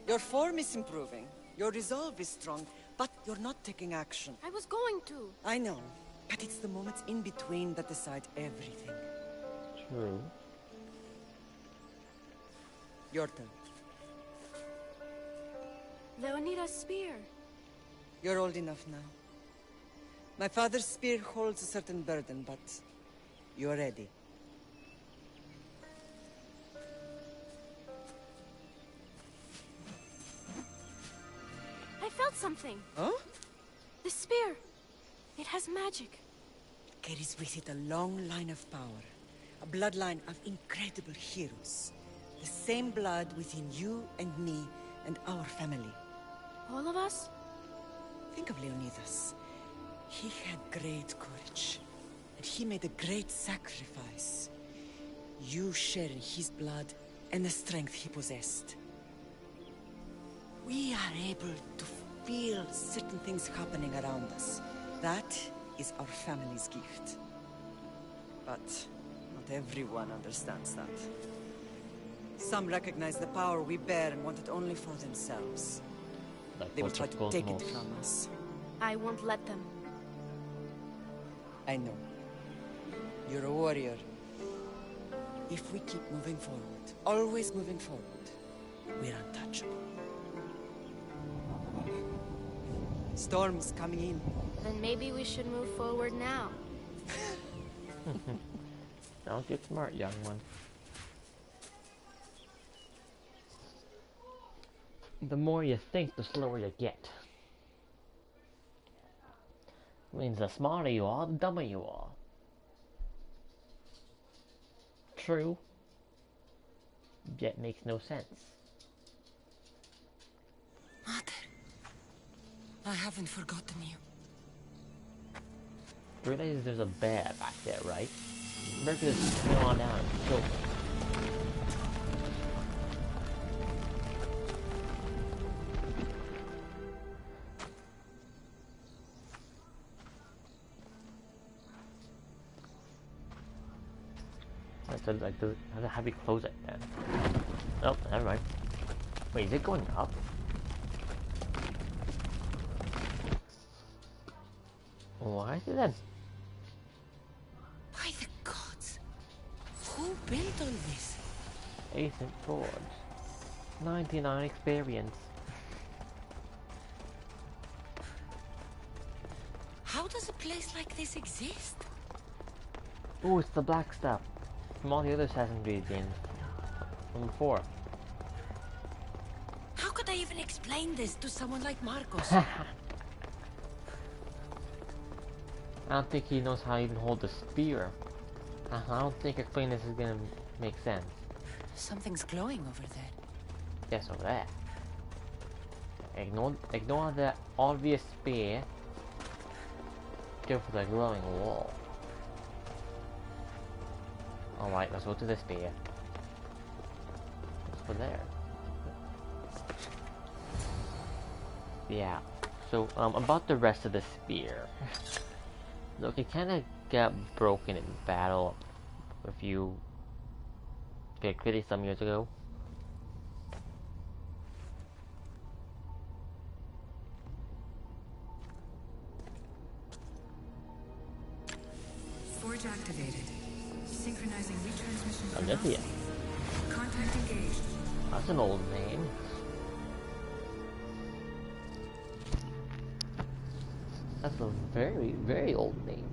Your form is improving. Your resolve is strong, but you're not taking action. I was going to. I know, but it's the moments in between that decide everything. True. Your turn. Leonida's spear. You're old enough now. My father's spear holds a certain burden, but you're ready. I felt something. Huh? The spear. It has magic. Carries with it a long line of power. A bloodline of incredible heroes. The same blood within you and me and our family. All of us? Think of Leonidas. He had great courage, and he made a great sacrifice. You share in his blood and the strength he possessed. We are able to feel certain things happening around us. That is our family's gift. But not everyone understands that. Some recognize the power we bear and want it only for themselves. They will try to take it from us. I won't let them. I know. You're a warrior. If we keep moving forward, always moving forward, we're untouchable. Storm's coming in. Then maybe we should move forward now. Don't get smart, young one. The more you think, the slower you get. Means the smarter you are, the dumber you are. True, yet makes no sense. Mother, I haven't forgotten you. Realize there's a bear back there, right? Better just go on down and kill him. So like, how do you close it then? Oh, never mind. Wait, is it going up? Why is it then? By the gods! Who built all this? Ancient Forge. 99 experience. How does a place like this exist? Oh, it's the black stuff from all the other Assassin's Creed games from before. How could I even explain this to someone like Marcos? I don't think he knows how to even hold the spear. I don't think explaining this is gonna make sense. Something's glowing over there. Yes, over there. Ignore the obvious spear. Go for the glowing wall. Alright, let's go to the spear. What's for there? Yeah. So, about the rest of the spear. Look, it kind of got broken in battle a few... critically some years ago. Forge activated. Synchronizing retransmission. Odyssey. Contact engaged. That's an old name. That's a very, very old name.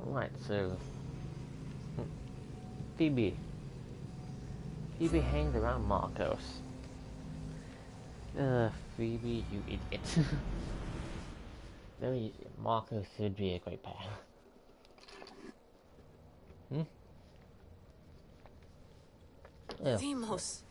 Alright, so Phoebe hangs around Marcos. Phoebe, you idiot. Very Marcos should be a great pair. Yeah. Demos.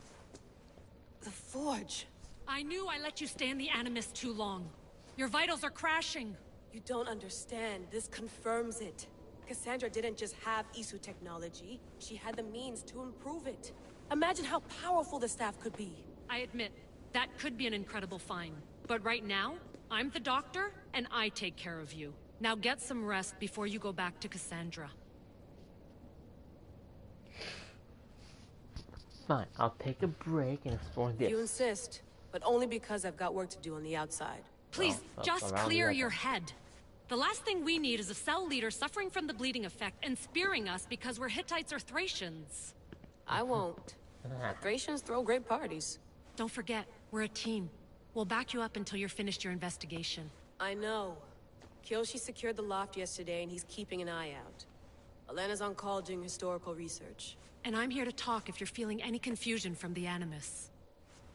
The Forge. I knew I let you stay in the Animus too long. Your vitals are crashing. You don't understand. This confirms it. Cassandra didn't just have Isu technology. She had the means to improve it. Imagine how powerful the staff could be. I admit, that could be an incredible find. But right now, I'm the doctor, and I take care of you. Now get some rest before you go back to Cassandra. Fine, I'll take a break and explore this. You insist, but only because I've got work to do on the outside. Please, just clear your head. The last thing we need is a cell leader suffering from the bleeding effect and spearing us because we're Hittites or Thracians. I won't. Thracians throw great parties. Don't forget, we're a team. We'll back you up until you're finished your investigation. I know. Kyoshi secured the loft yesterday and he's keeping an eye out. Elena's on call doing historical research. And I'm here to talk if you're feeling any confusion from the Animus.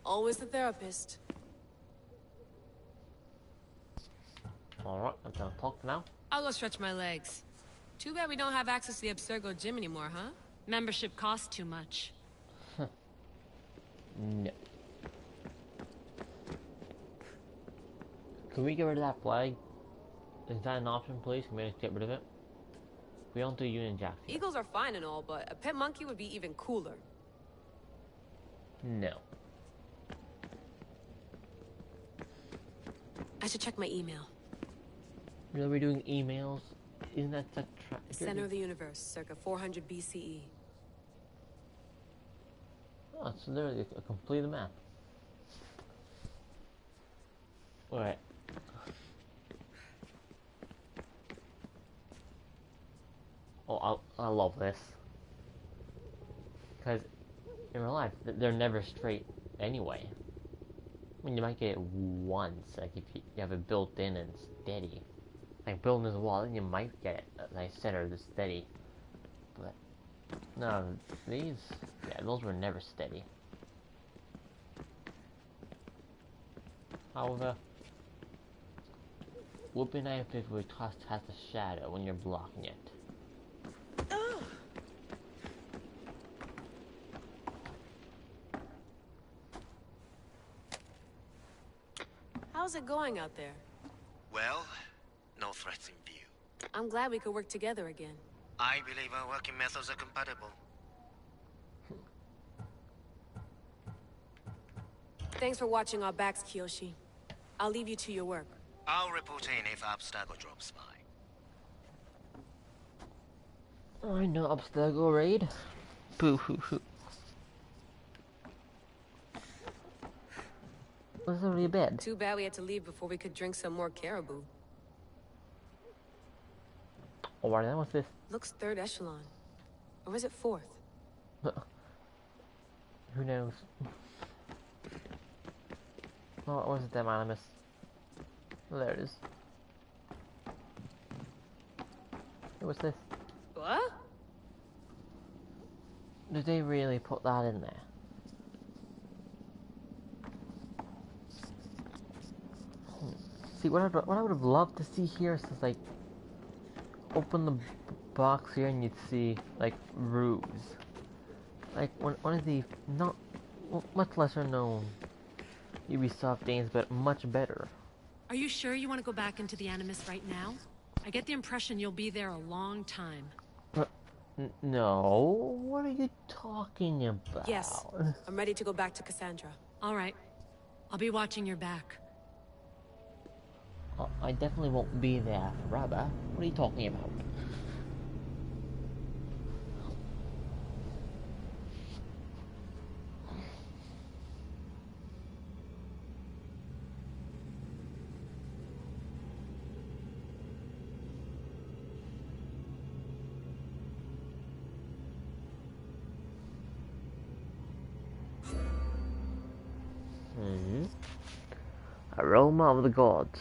Always the therapist. Alright, I'm gonna talk now. I'll go stretch my legs. Too bad we don't have access to the Abstergo gym anymore, huh? Membership costs too much. No. Can we get rid of that flag? Is that an option, please? Can we just get rid of it? We don't do Union Jacks here. Eagles are fine and all, but a pet monkey would be even cooler. No. I should check my email. Really, we're doing emails? Isn't that such The center of the universe, circa 400 BCE. Oh, it's literally a complete map. Alright. Oh, I love this. Because in real life, they're never straight anyway. I mean, you might get it once, like if you have it built in and steady. Like building this wall, then you might get a nice center that's steady. But no, these, yeah, those were never steady. However, would be nice if it would has a shadow when you're blocking it. How's it going out there? Well, no threats in view. I'm glad we could work together again. I believe our working methods are compatible. Thanks for watching our backs, Kiyoshi. I'll leave you to your work. I'll report in if Abstergo drops by. I know Abstergo raid. Boo hoo hoo. What's over your bed? Too bad we had to leave before we could drink some more caribou. Oh, right, then what's this? Looks third echelon. Or is it fourth? Who knows? Oh, what was it there, Animus? Oh, there it is. Hey, what's this? What? Did they really put that in there? See, what I would have loved to see here is just, like, open the box here and you'd see, like, ruse. Like, one of the not much lesser known Ubisoft games, but much better. Are you sure you want to go back into the Animus right now? I get the impression you'll be there a long time. No, what are you talking about? Yes, I'm ready to go back to Cassandra. All right, I'll be watching your back. I definitely won't be there forever. What are you talking about? Aroma of the gods.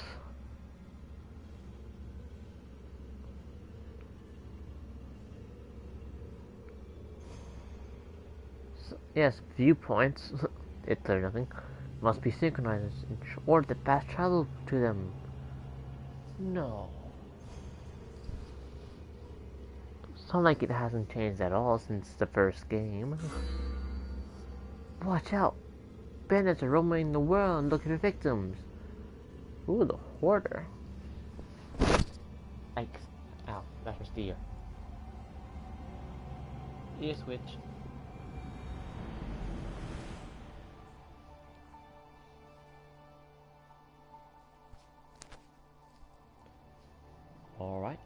So, yes, viewpoints. It's nothing. Must be synchronized in order to pass travel to them. No. Sound like it hasn't changed at all since the first game. Watch out! Bandits are roaming the world and looking for victims. Ooh, the hoarder. Yikes. Ow, that was the ear. Ear switch. Alright.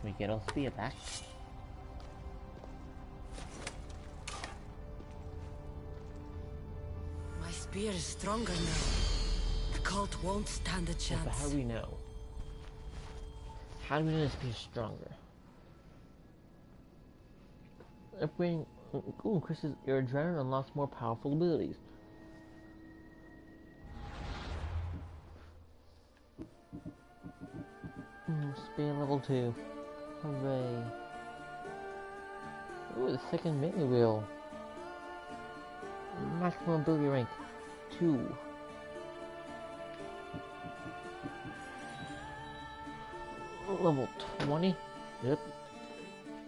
We get our spear back. My spear is stronger now. The cult won't stand a chance. But how do we know? How do we know this spear is stronger? Upgrading increases your adrenaline and unlocks more powerful abilities. Spear level 2. Hooray. Ooh, the second melee wheel. Maximum ability rank 2. Level 20. Yep.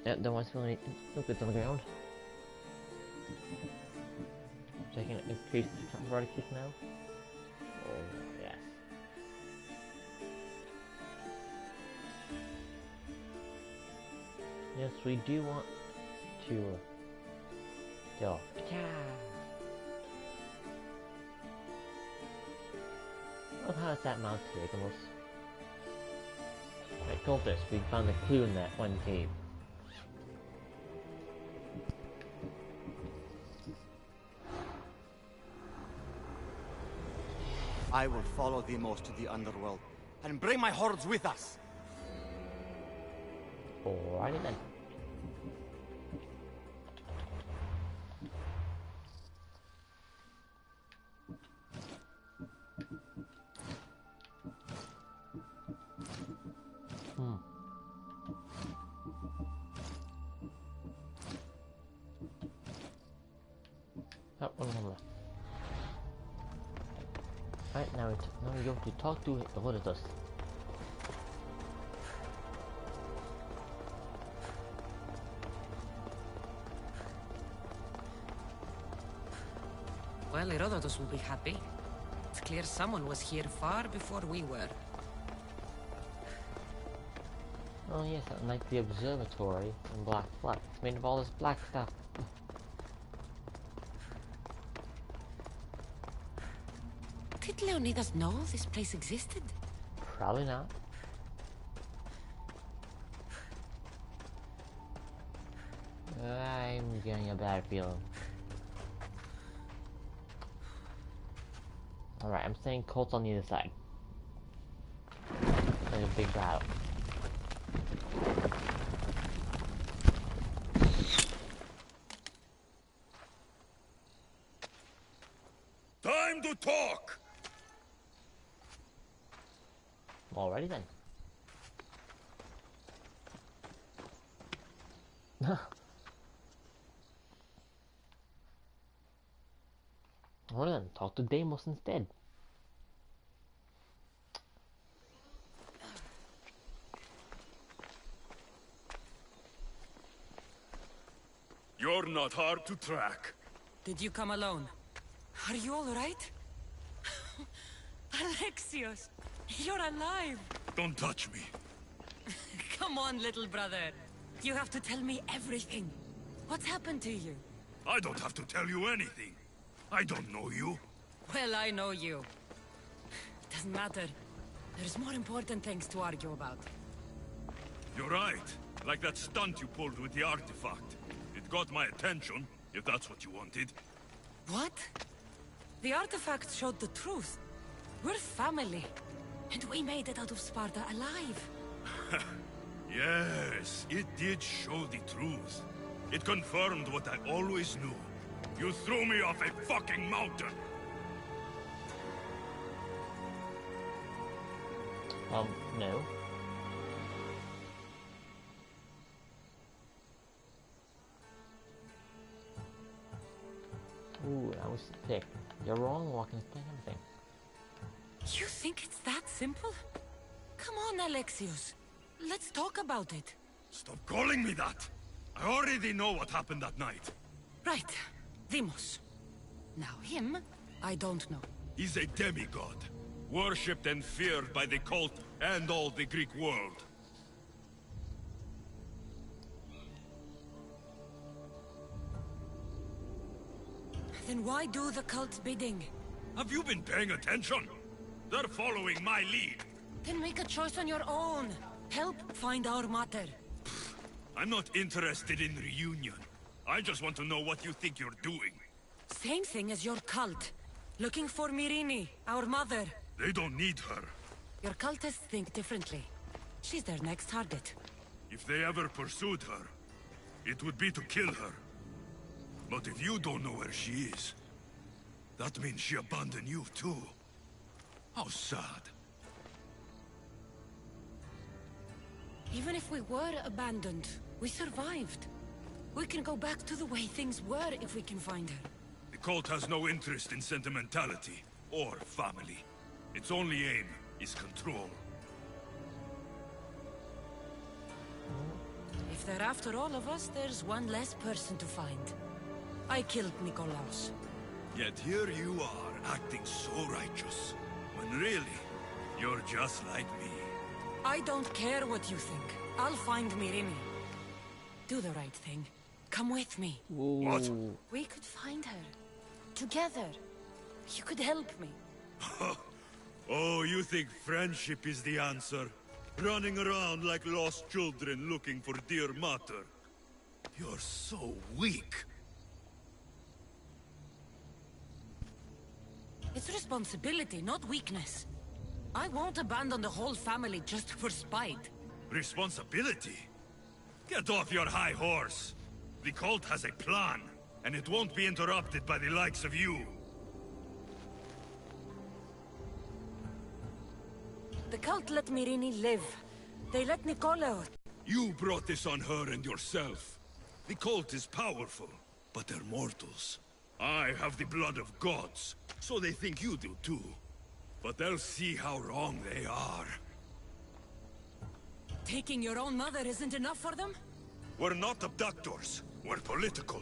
Yep, that one's feeling it's on the ground. So I can increase the vertices now. Oh, yes. Yes, we do want to go. Well, how does that mount to Jingles? Right, cultists, we found a clue in that one cave. I will follow the most to the underworld and bring my hordes with us. Alrighty then. Oh, one left. Right, now we go to talk to what is this? Well, Herodotus will be happy. It's clear someone was here far before we were. Oh yes, like the observatory in Black Flag. It's made of all this black stuff. Did Leonidas know this place existed? Probably not. I'm getting a bad feeling. Alright, I'm saying Colt's on the other side. There's a big battle. Time to talk! Alrighty then. Alright then, talk to Deimos instead. You're not hard to track. Did you come alone? Are you all right? Alexios, you're alive! Don't touch me. Come on, little brother. You have to tell me everything. What's happened to you? I don't have to tell you anything. I don't know you. Well, I know you. Doesn't matter. There's more important things to argue about. You're right. Like that stunt you pulled with the artifact. It got my attention, if that's what you wanted. What? The artifact showed the truth. We're family. And we made it out of Sparta alive. Yes, it did show the truth. It confirmed what I always knew. You threw me off a fucking mountain! No. Ooh, that was thick. You're wrong, walking explain everything. You think it's that simple? Come on, Alexios. Let's talk about it. Stop calling me that! I already know what happened that night. Right. Deimos. Now him, I don't know. He's a demigod. Worshipped and feared by the cult and all the Greek world. Then why do the cult's bidding? Have you been paying attention? They're following my lead. Then make a choice on your own. Help find our mater. I'm not interested in reunion. I just want to know what you think you're doing. Same thing as your cult. Looking for Myrine, our mother. They don't need her. Your cultists think differently. She's their next target. If they ever pursued her, it would be to kill her. But if you don't know where she is, that means she abandoned you too. How sad. Even if we were abandoned, we survived. We can go back to the way things were if we can find her. The cult has no interest in sentimentality or family. Its only aim is control. If they're after all of us, there's one less person to find. I killed Nikolaos. Yet here you are, acting so righteous. When really, you're just like me. I don't care what you think. I'll find Myrini. Do the right thing. Come with me. What? We could find her. Together. You could help me. Oh, you think friendship is the answer? Running around like lost children looking for dear mater. You're so weak. It's responsibility, not weakness. I won't abandon the whole family just for spite. Responsibility? Get off your high horse. The cult has a plan, and it won't be interrupted by the likes of you. The cult let Myrini live. They let Nikolaos. You brought this on her and yourself. The cult is powerful, but they're mortals. I have the blood of gods, so they think you do too. But they'll see how wrong they are. Taking your own mother isn't enough for them? We're not abductors. We're political.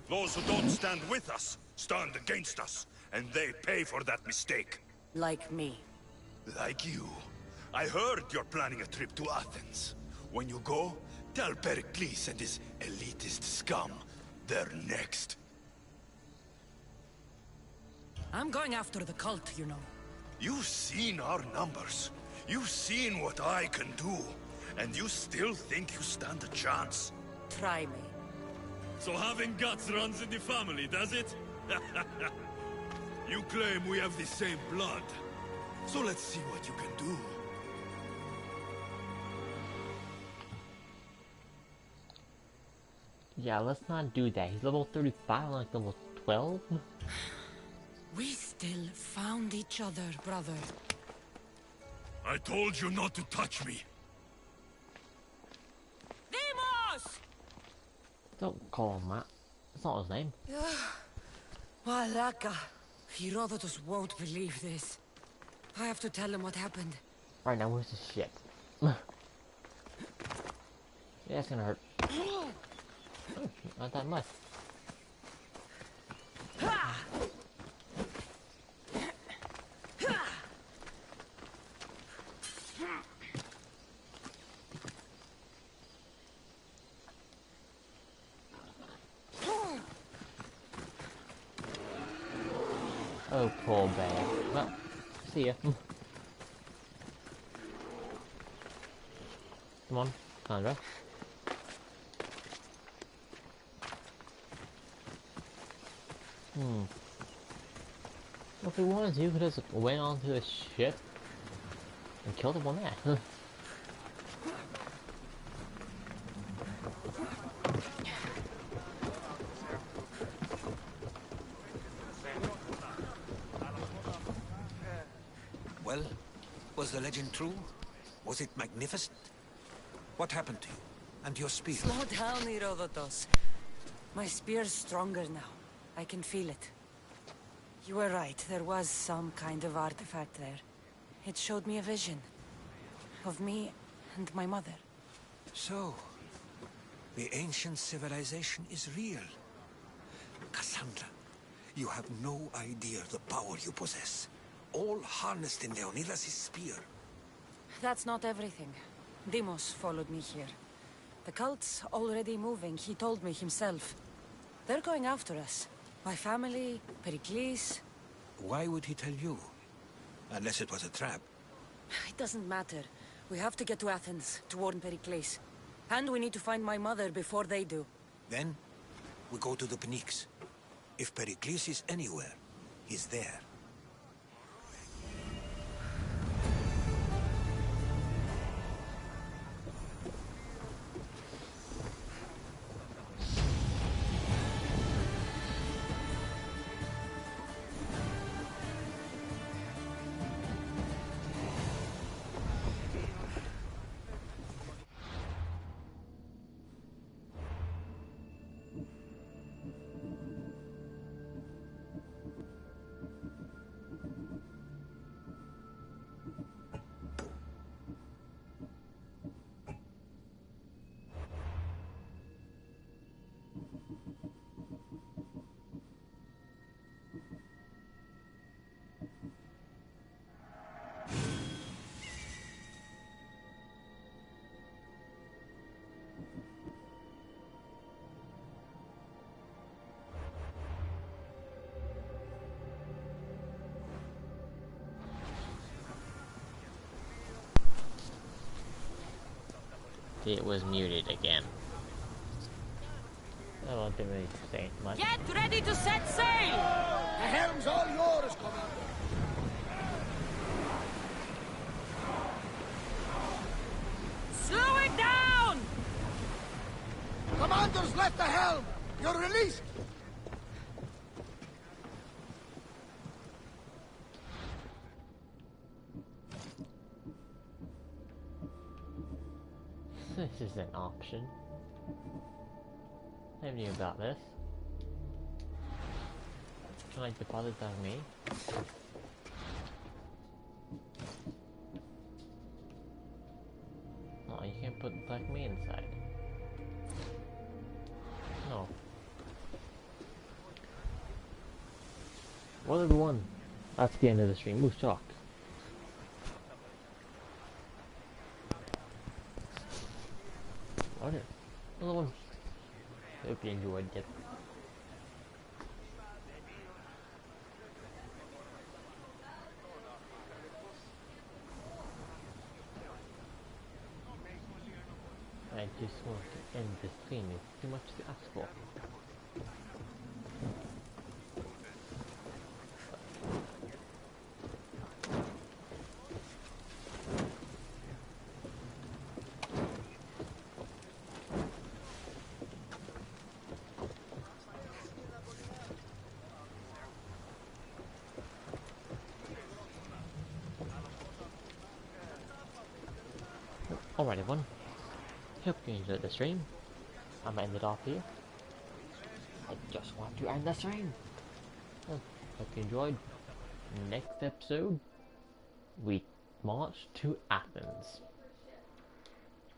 Those who don't stand with us, stand against us. And they pay for that mistake. Like me. Like you. I heard you're planning a trip to Athens. When you go, tell Pericles and his elitist scum they're next. I'm going after the cult, you know. You've seen our numbers. You've seen what I can do. And you still think you stand a chance? Try me. So having guts runs in the family, does it? You claim we have the same blood. So let's see what you can do. Yeah, let's not do that. He's level 35, like level 12? We still found each other, brother. I told you not to touch me. Demos! Don't call him that. That's not his name. Malaka. Herodotus won't believe this. I have to tell him what happened. Right now, where's the ship? Yeah, it's gonna hurt. Not that much. Oh, poor bear. Well, see ya. Come on, Sandra. Well, if we wanted to, we could just went onto the ship and killed him on that. Well, was the legend true? Was it magnificent? What happened to you? And your spear? Slow down, Herodotus. My spear's stronger now. I can feel it. You were right, there was some kind of artifact there. It showed me a vision. Of me and my mother. So, the ancient civilization is real. Cassandra, you have no idea the power you possess. All harnessed in Leonidas' spear. That's not everything. Demos followed me here. The cult's already moving, he told me himself. They're going after us. My family, Pericles. Why would he tell you? Unless it was a trap. It doesn't matter. We have to get to Athens, to warn Pericles. And we need to find my mother before they do. Then, we go to the Pnyx. If Pericles is anywhere, he's there. It was muted again. I don't really say much. Get ready to set sail! The helm's all yours, Commander. Slow it down! Commander's left the helm! You're released! This is an option. I knew about this. Can I deposit that on me? Oh, you can't put like me inside. No. Well, everyone, that's the end of the stream. Moose talk. Alright, another one. Hope you enjoyed it. I just want to end the stream. It's too much to ask for. Alright everyone, hope you enjoyed the stream. I'm gonna end it off here. I just want to end the stream. Well, hope you enjoyed. Next episode, we march to Athens.